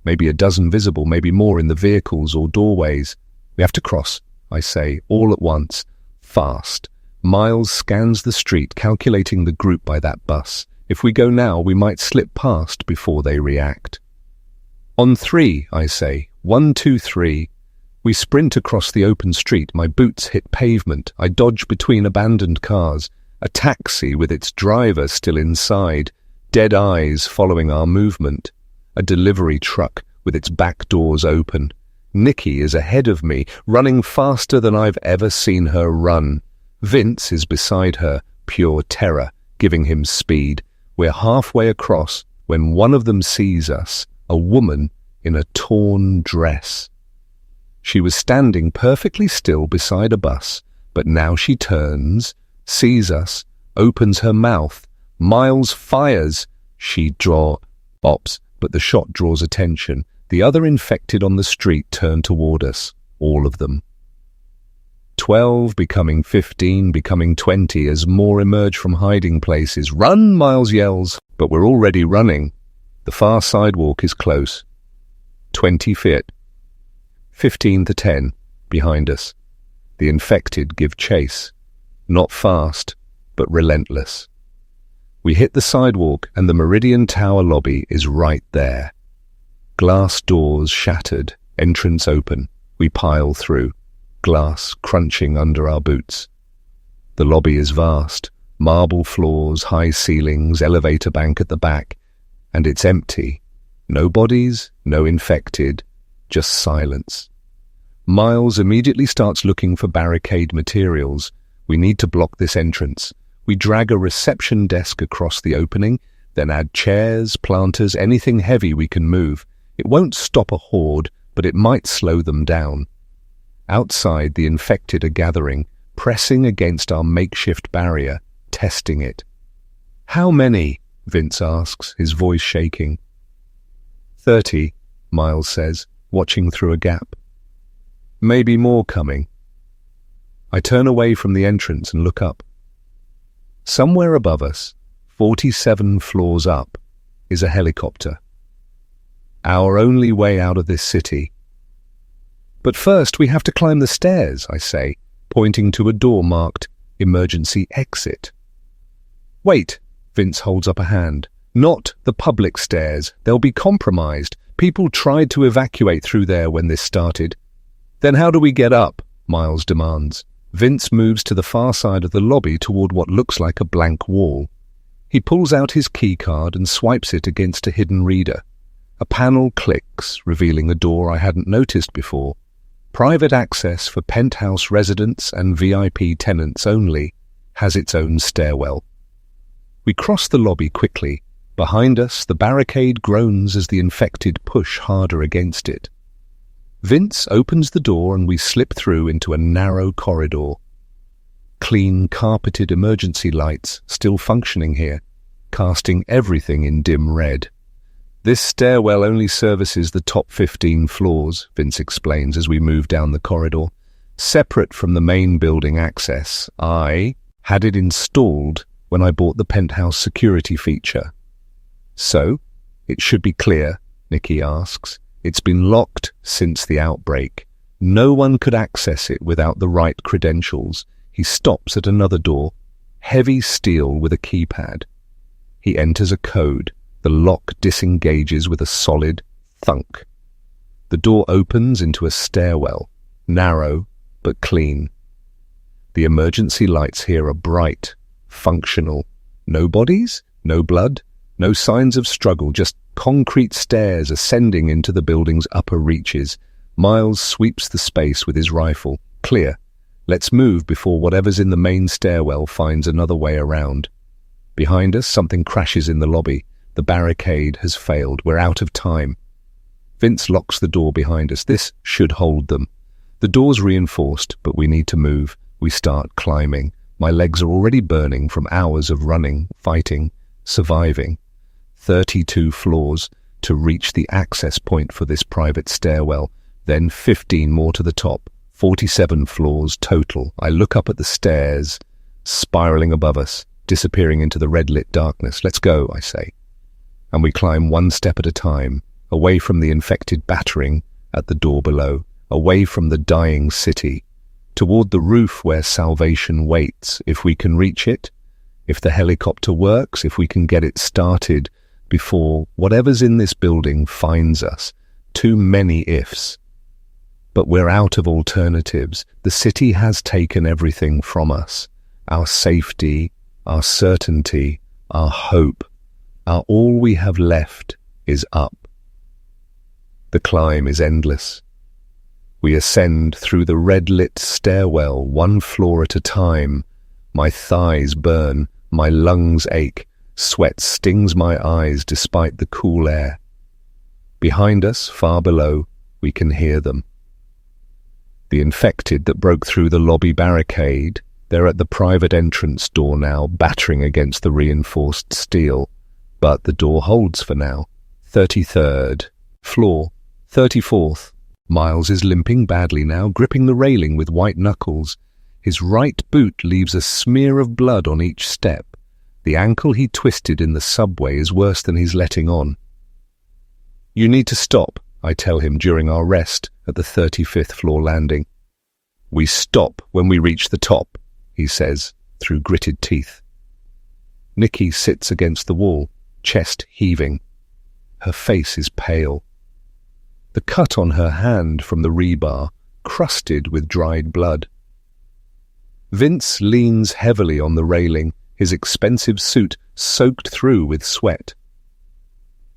Maybe a dozen visible, maybe more in the vehicles or doorways. We have to cross, I say, all at once, fast. Miles scans the street, calculating the group by that bus. If we go now, we might slip past before they react. On 3, I say. 1, 2, 3. We sprint across the open street. My boots hit pavement. I dodge between abandoned cars. A taxi with its driver still inside. Dead eyes following our movement. A delivery truck with its back doors open. Nikki is ahead of me, running faster than I've ever seen her run. Vince is beside her, pure terror, giving him speed. We're halfway across when one of them sees us, a woman in a torn dress. She was standing perfectly still beside a bus, but now she turns, sees us, opens her mouth. Miles fires. She drops, but the shot draws attention. The other infected on the street turn toward us, all of them. 12 becoming 15, becoming 20 as more emerge from hiding places. Run, Miles yells, but we're already running. The far sidewalk is close. 20 feet. 15 to 10, behind us. The infected give chase. Not fast, but relentless. We hit the sidewalk and the Meridian Tower lobby is right there. Glass doors shattered, entrance open. We pile through, glass crunching under our boots. The lobby is vast, marble floors, high ceilings, elevator bank at the back, and it's empty. No bodies, no infected, just silence. Miles immediately starts looking for barricade materials. We need to block this entrance. We drag a reception desk across the opening, then add chairs, planters, anything heavy we can move. It won't stop a horde, but it might slow them down. Outside, the infected are gathering, pressing against our makeshift barrier, testing it. "How many?" Vince asks, his voice shaking. 30, Miles says, watching through a gap. "Maybe more coming." I turn away from the entrance and look up. Somewhere above us, 47 floors up, is a helicopter. Our only way out of this city. "But first we have to climb the stairs," I say, pointing to a door marked Emergency Exit. "Wait," Vince holds up a hand. "Not the public stairs. They'll be compromised. People tried to evacuate through there when this started." "Then how do we get up?" Miles demands. Vince moves to the far side of the lobby toward what looks like a blank wall. He pulls out his keycard and swipes it against a hidden reader. A panel clicks, revealing a door I hadn't noticed before. Private access for penthouse residents and VIP tenants only, has its own stairwell. We cross the lobby quickly. Behind us, the barricade groans as the infected push harder against it. Vince opens the door and we slip through into a narrow corridor. Clean, carpeted emergency lights still functioning here, casting everything in dim red. "This stairwell only services the top 15 floors, Vince explains as we move down the corridor. "Separate from the main building access. I had it installed when I bought the penthouse security feature." "So, it should be clear," Nikki asks. "It's been locked since the outbreak. No one could access it without the right credentials." He stops at another door, heavy steel with a keypad. He enters a code. The lock disengages with a solid thunk. The door opens into a stairwell, narrow but clean. The emergency lights here are bright, functional. No bodies, no blood, no signs of struggle, just concrete stairs ascending into the building's upper reaches. Miles sweeps the space with his rifle. Clear. Let's move before whatever's in the main stairwell finds another way around. Behind us, something crashes in the lobby. The barricade has failed. We're out of time. Vince locks the door behind us. This should hold them. The door's reinforced, but we need to move. We start climbing. My legs are already burning from hours of running, fighting, surviving. 32 floors to reach the access point for this private stairwell, then 15 more to the top, 47 floors total. I look up at the stairs, spiraling above us, disappearing into the red-lit darkness. "Let's go," I say. And we climb one step at a time, away from the infected battering at the door below, away from the dying city, toward the roof where salvation waits, if we can reach it, if the helicopter works, if we can get it started before whatever's in this building finds us. Too many ifs. But we're out of alternatives. The city has taken everything from us. Our safety, our certainty, our hope. All we have left is up. The climb is endless. We ascend through the red-lit stairwell, one floor at a time. My thighs burn, my lungs ache. Sweat stings my eyes despite the cool air. Behind us, far below, we can hear them. The infected that broke through the lobby barricade, they're at the private entrance door now, battering against the reinforced steel. But the door holds for now. 33rd floor, 34th. Miles is limping badly now, gripping the railing with white knuckles. His right boot leaves a smear of blood on each step. The ankle he twisted in the subway is worse than he's letting on. "You need to stop," I tell him during our rest at the 35th floor landing. "We stop when we reach the top," he says, through gritted teeth. Nikki sits against the wall, chest heaving. Her face is pale. The cut on her hand from the rebar, crusted with dried blood. Vince leans heavily on the railing, his expensive suit soaked through with sweat.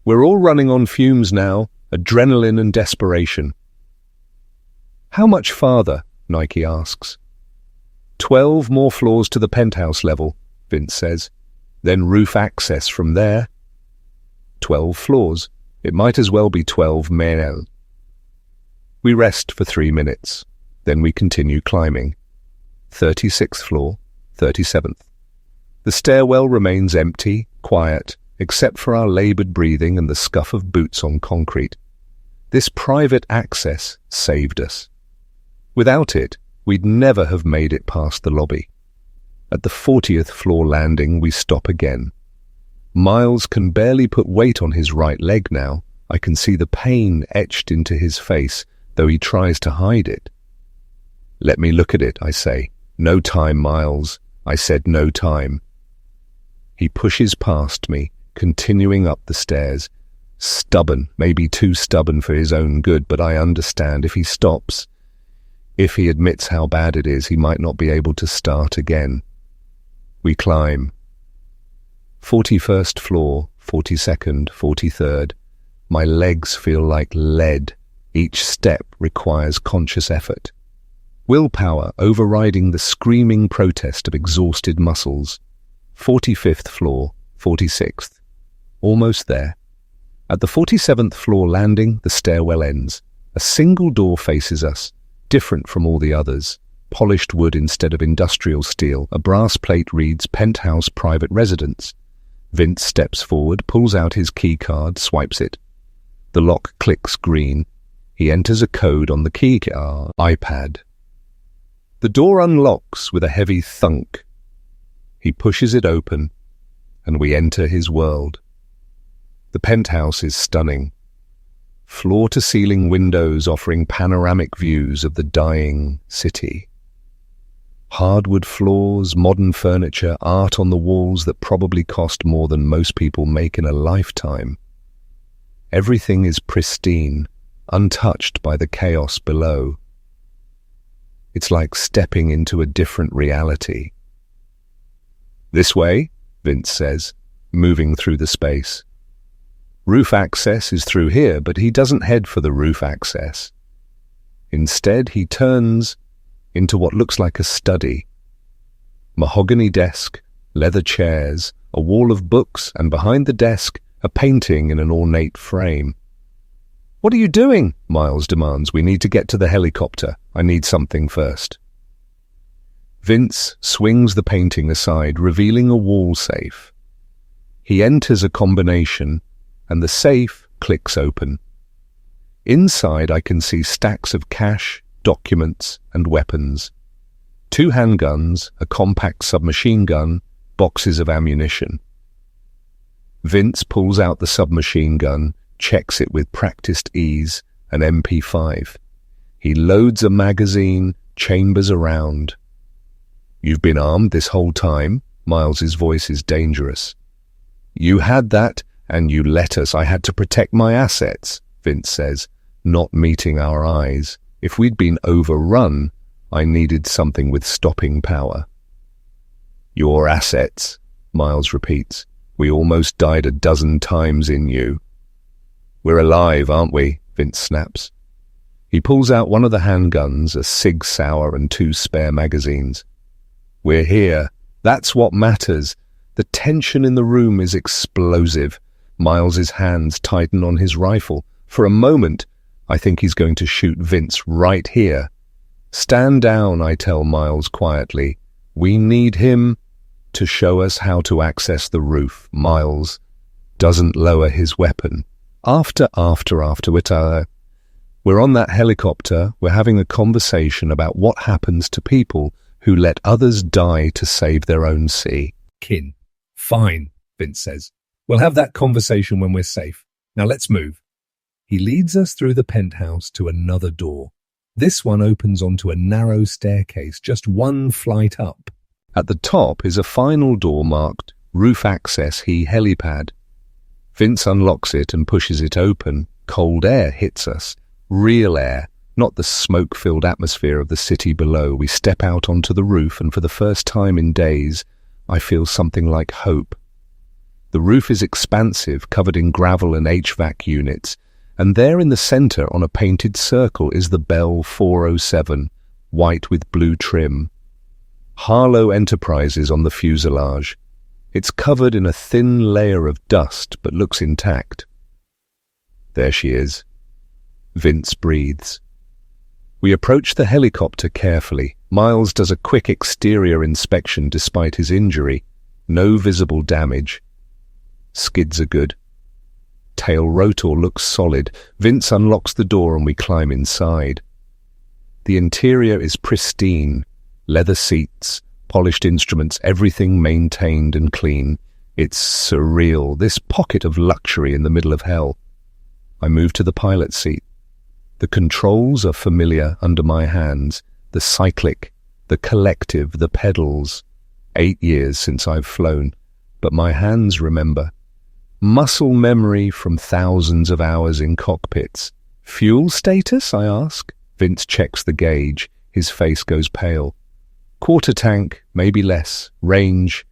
"We're all running on fumes now, adrenaline and desperation." How much farther? Nike asks. 12 more floors to the penthouse level, Vince says. Then roof access from there. 12 floors. It might as well be 12 men. We rest for 3 minutes. Then we continue climbing. 36th floor, 37th. The stairwell remains empty, quiet, except for our laboured breathing and the scuff of boots on concrete. This private access saved us. Without it, we'd never have made it past the lobby. At the 40th floor landing, we stop again. Miles can barely put weight on his right leg now. I can see the pain etched into his face, though he tries to hide it. Let me look at it, I say. No time, Miles. I said no time. He pushes past me, continuing up the stairs. Stubborn, maybe too stubborn for his own good, but I understand. If he stops, if he admits how bad it is, he might not be able to start again. We climb. 41st floor, 42nd, 43rd. My legs feel like lead. Each step requires conscious effort. Willpower overriding the screaming protest of exhausted muscles. 45th floor, 46th. Almost there. At the 47th floor landing, the stairwell ends. A single door faces us, different from all the others. Polished wood instead of industrial steel. A brass plate reads Penthouse Private Residence. Vince steps forward, pulls out his key card, swipes it. The lock clicks green. He enters a code on the key card iPad. The door unlocks with a heavy thunk. He pushes it open, and we enter his world. The penthouse is stunning. Floor-to-ceiling windows offering panoramic views of the dying city. Hardwood floors, modern furniture, art on the walls that probably cost more than most people make in a lifetime. Everything is pristine, untouched by the chaos below. It's like stepping into a different reality. This way, Vince says, moving through the space. Roof access is through here, but he doesn't head for the roof access. Instead, he turns into what looks like a study. Mahogany desk, leather chairs, a wall of books, and behind the desk, a painting in an ornate frame. "What are you doing?" Miles demands. "We need to get to the helicopter. I need something first." Vince swings the painting aside, revealing a wall safe. He enters a combination, and the safe clicks open. Inside, I can see stacks of cash, documents, and weapons. 2 handguns, a compact submachine gun, boxes of ammunition. Vince pulls out the submachine gun, checks it with practiced ease, an MP5. He loads a magazine, chambers around. "You've been armed this whole time?" Miles's voice is dangerous. "You had that, and you let us. I had to protect my assets," Vince says, not meeting our eyes. If we'd been overrun, I needed something with stopping power. "Your assets," Miles repeats. "We almost died a dozen times in you." "We're alive, aren't we?" Vince snaps. He pulls out one of the handguns, a Sig Sauer, and 2 spare magazines. "We're here. That's what matters." The tension in the room is explosive. Miles's hands tighten on his rifle. For a moment, I think he's going to shoot Vince right here. "Stand down," I tell Miles quietly. "We need him to show us how to access the roof." Miles doesn't lower his weapon. After we're on that helicopter, we're having a conversation about what happens to people who let others die to save their own sea. "Kin. Fine," Vince says. "We'll have that conversation when we're safe. Now let's move." He leads us through the penthouse to another door. This one opens onto a narrow staircase, just 1 flight up. At the top is a final door marked Roof Access Helipad. Vince unlocks it and pushes it open. Cold air hits us. Real air, not the smoke-filled atmosphere of the city below. We step out onto the roof, and for the first time in days, I feel something like hope. The roof is expansive, covered in gravel and HVAC units, And there in the center on a painted circle is the Bell 407, white with blue trim. Harlow Enterprises on the fuselage. It's covered in a thin layer of dust but looks intact. There she is. Vince breathes. We approach the helicopter carefully. Miles does a quick exterior inspection despite his injury. No visible damage. Skids are good. Tail rotor looks solid. Vince unlocks the door and we climb inside. The interior is pristine. Leather seats, polished instruments, everything maintained and clean. It's surreal, this pocket of luxury in the middle of hell. I move to the pilot seat. The controls are familiar under my hands. The cyclic, the collective, the pedals. 8 years since I've flown, but my hands remember. Muscle memory from thousands of hours in cockpits. Fuel status, I ask. Vince checks the gauge. His face goes pale. Quarter tank, maybe less. Range,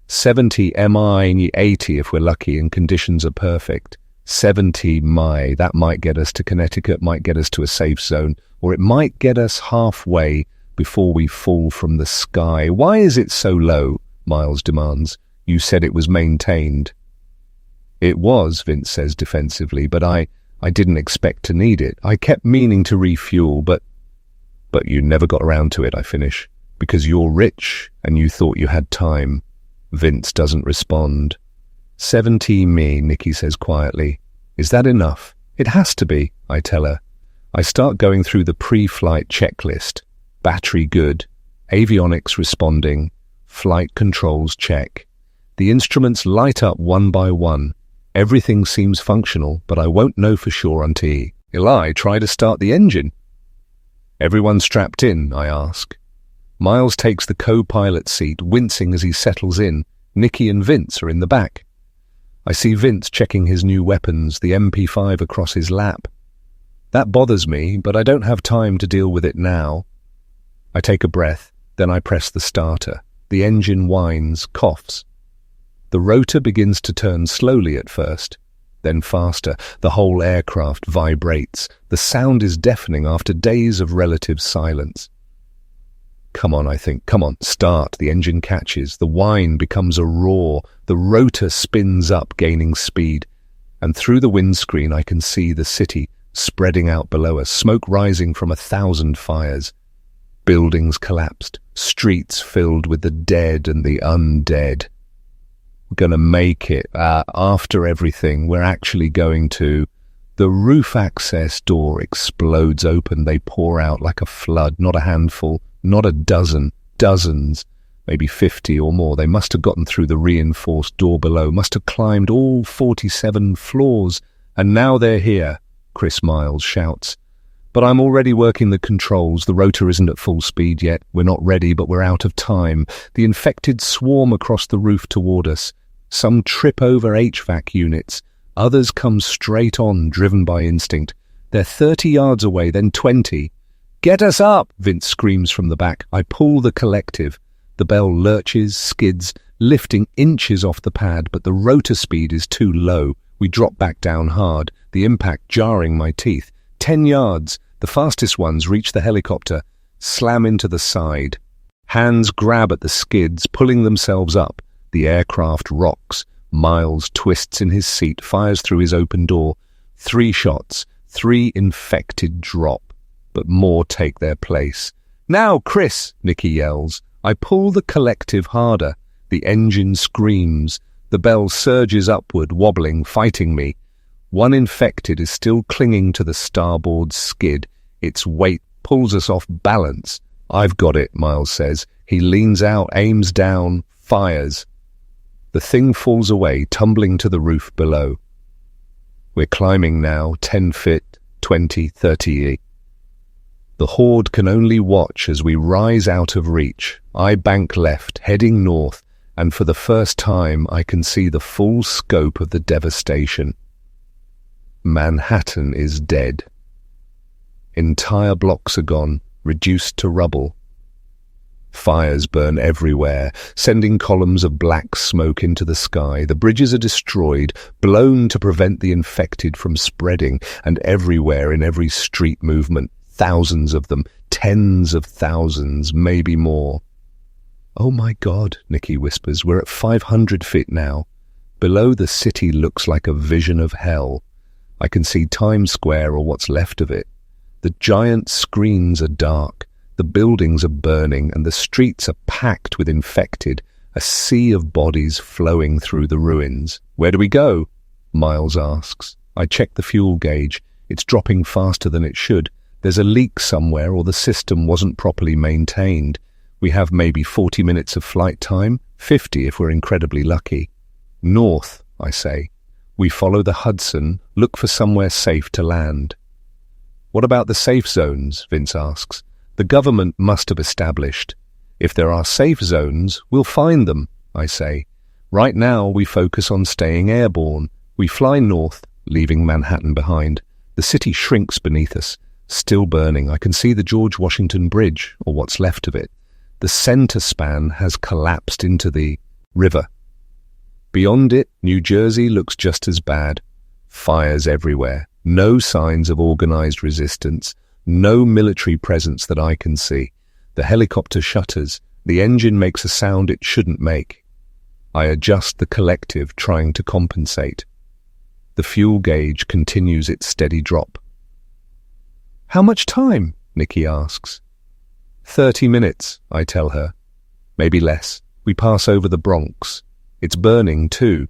70 mi, 80 if we're lucky and conditions are perfect. 70 mi, that might get us to Connecticut, might get us to a safe zone, or it might get us halfway before we fall from the sky. Why is it so low? Miles demands. You said it was maintained. It was, Vince says defensively, but I didn't expect to need it. I kept meaning to refuel, but you never got around to it, I finish. Because you're rich and you thought you had time. Vince doesn't respond. 70 mi, Nikki says quietly. Is that enough? It has to be, I tell her. I start going through the pre-flight checklist. Battery good. Avionics responding. Flight controls check. The instruments light up one by one. Everything seems functional, but I won't know for sure until Eli try to start the engine. Everyone strapped in, I ask. Miles takes the co-pilot seat, wincing as he settles in. Nikki and Vince are in the back. I see Vince checking his new weapons, the MP5 across his lap. That bothers me, but I don't have time to deal with it now. I take a breath, then I press the starter. The engine whines, coughs. The rotor begins to turn slowly at first, then faster. The whole aircraft vibrates. The sound is deafening after days of relative silence. Come on, I think. Come on, start. The engine catches. The whine becomes a roar. The rotor spins up, gaining speed. And through the windscreen I can see the city spreading out below us, smoke rising from 1,000 fires. Buildings collapsed, streets filled with the dead and the undead. We're going to make it. After everything, we're actually going to... The roof access door explodes open. They pour out like a flood, not a handful, not a dozen, dozens, maybe 50 or more. They must have gotten through the reinforced door below, must have climbed all 47 floors, and now they're here, Chris Miles shouts. But I'm already working the controls. The rotor isn't at full speed yet. We're not ready, but we're out of time. The infected swarm across the roof toward us. Some trip over HVAC units. Others come straight on, driven by instinct. They're 30 yards away, then 20. Get us up, Vince screams from the back. I pull the collective. The Bell lurches, skids, lifting inches off the pad, but the rotor speed is too low. We drop back down hard, the impact jarring my teeth. 10 yards. The fastest ones reach the helicopter, slam into the side. Hands grab at the skids, pulling themselves up. The aircraft rocks. Miles twists in his seat, fires through his open door. 3 shots, 3 infected drop, but more take their place. Now, Chris, Nikki yells. I pull the collective harder. The engine screams. The Bell surges upward, wobbling, fighting me. One infected is still clinging to the starboard skid. Its weight pulls us off balance. I've got it, Miles says. He leans out, aims down, fires. The thing falls away, tumbling to the roof below. We're climbing now, 10 feet, 20, 30. The horde can only watch as we rise out of reach. I bank left, heading north, and for the first time I can see the full scope of the devastation. Manhattan is dead. Entire blocks are gone, reduced to rubble. Fires burn everywhere, sending columns of black smoke into the sky. The bridges are destroyed, blown to prevent the infected from spreading, and everywhere in every street movement, thousands of them, tens of thousands, maybe more. "Oh my God," Nikki whispers, "we're at 500 feet now. Below, the city looks like a vision of hell. I can see Times Square, or what's left of it. The giant screens are dark. The buildings are burning and the streets are packed with infected, a sea of bodies flowing through the ruins. Where do we go?" Miles asks. I check the fuel gauge. It's dropping faster than it should. There's a leak somewhere, or the system wasn't properly maintained. We have maybe 40 minutes of flight time, 50 if we're incredibly lucky. "North," I say. We follow the Hudson, look for somewhere safe to land. "What about the safe zones?" Vince asks. "The government must have established. If there are safe zones, we'll find them," I say. "Right now, we focus on staying airborne. We fly north, leaving Manhattan behind. The city shrinks beneath us, still burning. I can see the George Washington Bridge, or what's left of it. The center span has collapsed into the river. Beyond it, New Jersey looks just as bad. Fires everywhere. No signs of organized resistance. No military presence that I can see. The helicopter shutters. The engine makes a sound it shouldn't make. I adjust the collective, trying to compensate. The fuel gauge continues its steady drop. "How much time?" Nikki asks. 30 minutes, I tell her. Maybe less. We pass over the Bronx. It's burning too.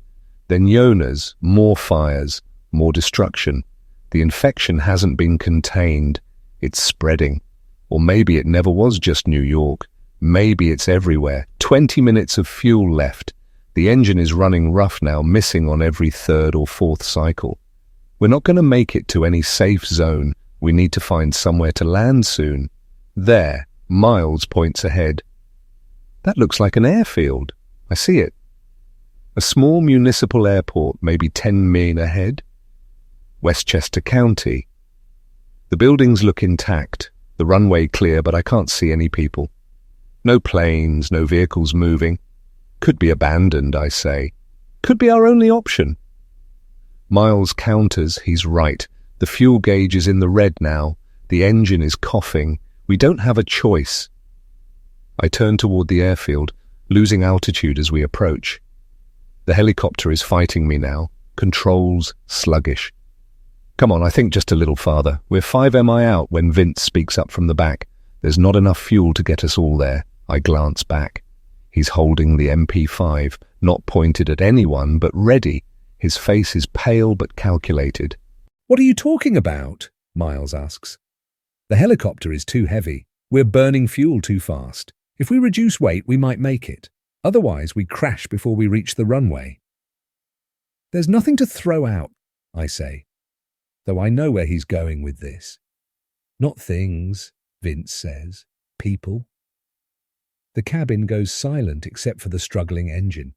Then Yona's, more fires, more destruction. The infection hasn't been contained. It's spreading. Or maybe it never was just New York. Maybe it's everywhere. 20 minutes of fuel left. The engine is running rough now, missing on every third or fourth cycle. We're not going to make it to any safe zone. We need to find somewhere to land soon. There, Miles points ahead. That looks like an airfield. I see it. A small municipal airport, maybe 10 miles ahead. Westchester County. The buildings look intact, the runway clear, but I can't see any people. No planes, no vehicles moving. Could be abandoned, I say. Could be our only option. Miles counters, he's right. The fuel gauge is in the red now. The engine is coughing. We don't have a choice. I turn toward the airfield, losing altitude as we approach. The helicopter is fighting me now. Controls sluggish. "Come on, I think just a little farther. We're 5 mi out when Vince speaks up from the back. There's not enough fuel to get us all there." I glance back. He's holding the MP5, not pointed at anyone, but ready. His face is pale but calculated. "What are you talking about?" Miles asks. "The helicopter is too heavy. We're burning fuel too fast. If we reduce weight, we might make it. Otherwise, we crash before we reach the runway." "There's nothing to throw out," I say, though I know where he's going with this. "Not things," Vince says. "People." The cabin goes silent except for the struggling engine.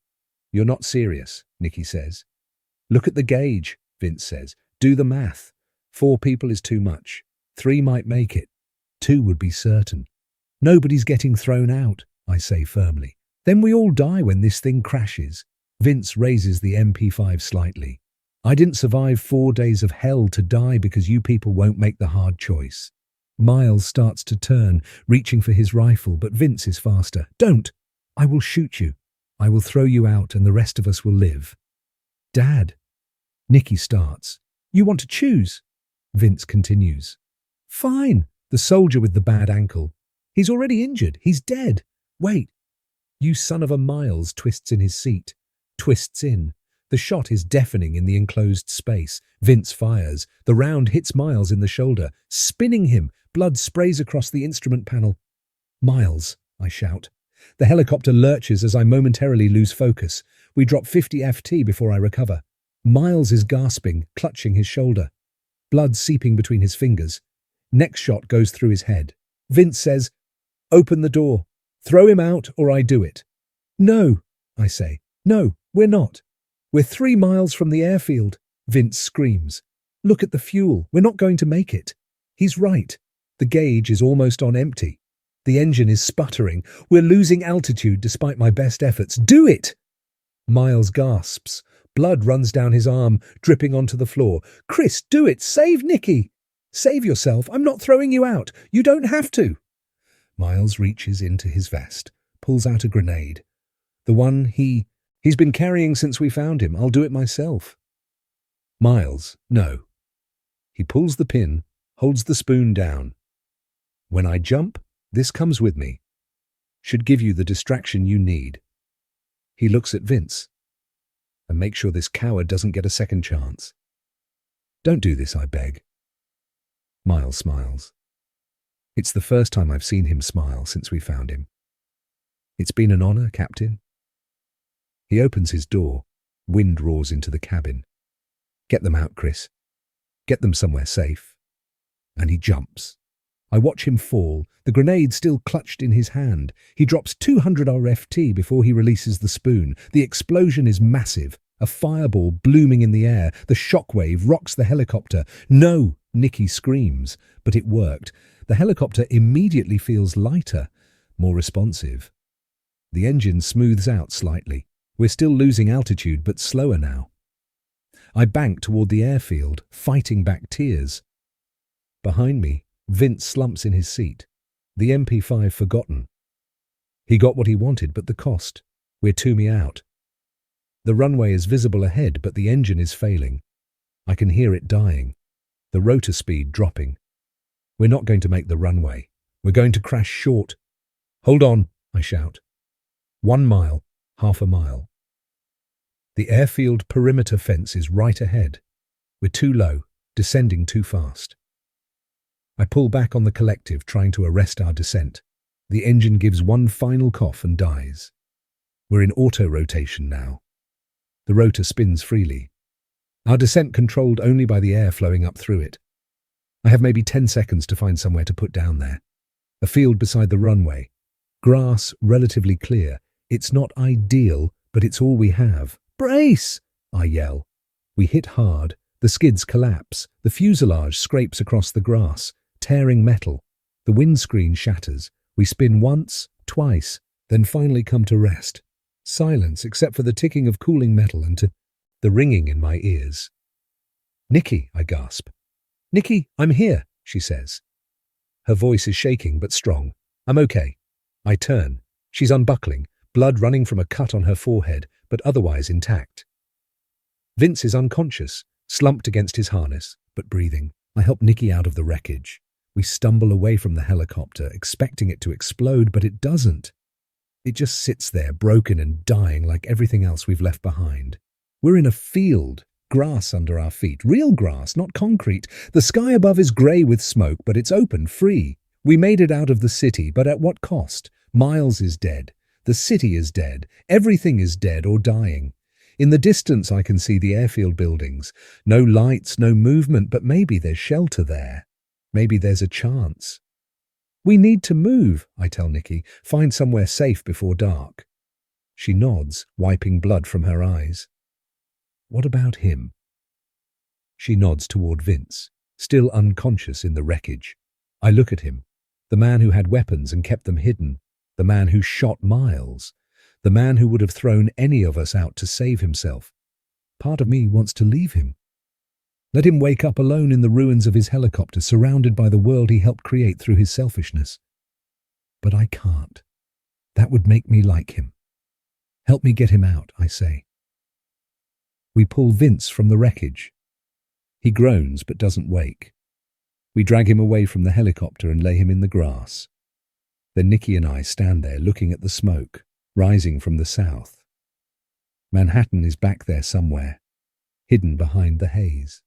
"You're not serious," Nikki says. "Look at the gauge," Vince says. "Do the math. 4 people is too much. 3 might make it. 2 would be certain." "Nobody's getting thrown out," I say firmly. "Then we all die when this thing crashes." Vince raises the MP5 slightly. "I didn't survive 4 days of hell to die because you people won't make the hard choice." Miles starts to turn, reaching for his rifle, but Vince is faster. "Don't! I will shoot you. I will throw you out and the rest of us will live." "Dad." Nikki starts. "You want to choose?" Vince continues. "Fine. The soldier with the bad ankle. He's already injured. He's dead. Wait." "You son of a," Miles twists in his seat. Twists in. The shot is deafening in the enclosed space. Vince fires. The round hits Miles in the shoulder, spinning him. Blood sprays across the instrument panel. "Miles," I shout. The helicopter lurches as I momentarily lose focus. We drop 50 FT before I recover. Miles is gasping, clutching his shoulder. Blood seeping between his fingers. Next shot goes through his head. Vince says, "Open the door. Throw him out or I do it." "No," I say. "No, we're not. We're 3 miles from the airfield." Vince screams. "Look at the fuel. We're not going to make it." He's right. The gauge is almost on empty. The engine is sputtering. We're losing altitude despite my best efforts. Do it! Miles gasps. Blood runs down his arm, dripping onto the floor. Chris, do it! Save Nikki! Save yourself. I'm not throwing you out. You don't have to. Miles reaches into his vest, pulls out a grenade. The one he's been carrying since we found him. I'll do it myself. Miles, no. He pulls the pin, holds the spoon down. When I jump, this comes with me. Should give you the distraction you need. He looks at Vince. And make sure this coward doesn't get a second chance. Don't do this, I beg. Miles smiles. It's the first time I've seen him smile since we found him. It's been an honor, Captain. He opens his door. Wind roars into the cabin. Get them out, Chris. Get them somewhere safe. And he jumps. I watch him fall, the grenade still clutched in his hand. He drops 200 RFT before he releases the spoon. The explosion is massive, a fireball blooming in the air. The shockwave rocks the helicopter. No, Nikki screams, but it worked. The helicopter immediately feels lighter, more responsive. The engine smooths out slightly. We're still losing altitude, but slower now. I bank toward the airfield, fighting back tears. Behind me, Vince slumps in his seat, the MP5 forgotten. He got what he wanted, but the cost. We're Toomey out. The runway is visible ahead, but the engine is failing. I can hear it dying, the rotor speed dropping. We're not going to make the runway. We're going to crash short. Hold on, I shout. 1 mile, half a mile. The airfield perimeter fence is right ahead. We're too low, descending too fast. I pull back on the collective, trying to arrest our descent. The engine gives one final cough and dies. We're in auto-rotation now. The rotor spins freely. Our descent controlled only by the air flowing up through it. I have maybe 10 seconds to find somewhere to put down there. A field beside the runway. Grass relatively clear. It's not ideal, but it's all we have. Brace! I yell. We hit hard. The skids collapse. The fuselage scrapes across the grass, tearing metal. The windscreen shatters. We spin once, twice, then finally come to rest. Silence except for the ticking of cooling metal and the ringing in my ears. Nikki, I gasp. Nikki, I'm here, she says. Her voice is shaking but strong. I'm okay. I turn. She's unbuckling, blood running from a cut on her forehead, but otherwise intact. Vince is unconscious, slumped against his harness, but breathing. I help Nikki out of the wreckage. We stumble away from the helicopter, expecting it to explode, but it doesn't. It just sits there, broken and dying like everything else we've left behind. We're in a field, grass under our feet, real grass, not concrete. The sky above is grey with smoke, but it's open, free. We made it out of the city, but at what cost? Miles is dead. The city is dead. Everything is dead or dying. In the distance I can see the airfield buildings. No lights, no movement, but maybe there's shelter there. Maybe there's a chance. We need to move, I tell Nikki. Find somewhere safe before dark. She nods, wiping blood from her eyes. What about him? She nods toward Vince, still unconscious in the wreckage. I look at him, the man who had weapons and kept them hidden, the man who shot Miles, the man who would have thrown any of us out to save himself. Part of me wants to leave him. Let him wake up alone in the ruins of his helicopter, surrounded by the world he helped create through his selfishness. But I can't. That would make me like him. Help me get him out, I say. We pull Vince from the wreckage. He groans but doesn't wake. We drag him away from the helicopter and lay him in the grass. Then Nikki and I stand there looking at the smoke, rising from the south. Manhattan is back there somewhere, hidden behind the haze.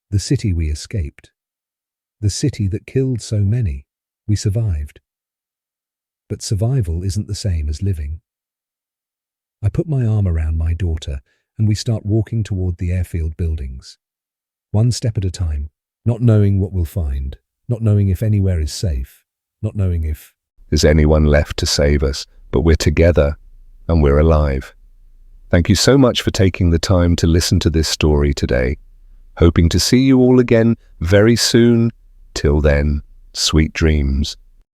The city we escaped. The city that killed so many. We survived. But survival isn't the same as living. I put my arm around my daughter and we start walking toward the airfield buildings. One step at a time, not knowing what we'll find, not knowing if anywhere is safe, not knowing if there's anyone left to save us, but we're together and we're alive. Thank you so much for taking the time to listen to this story today. Hoping to see you all again very soon. Till then, sweet dreams.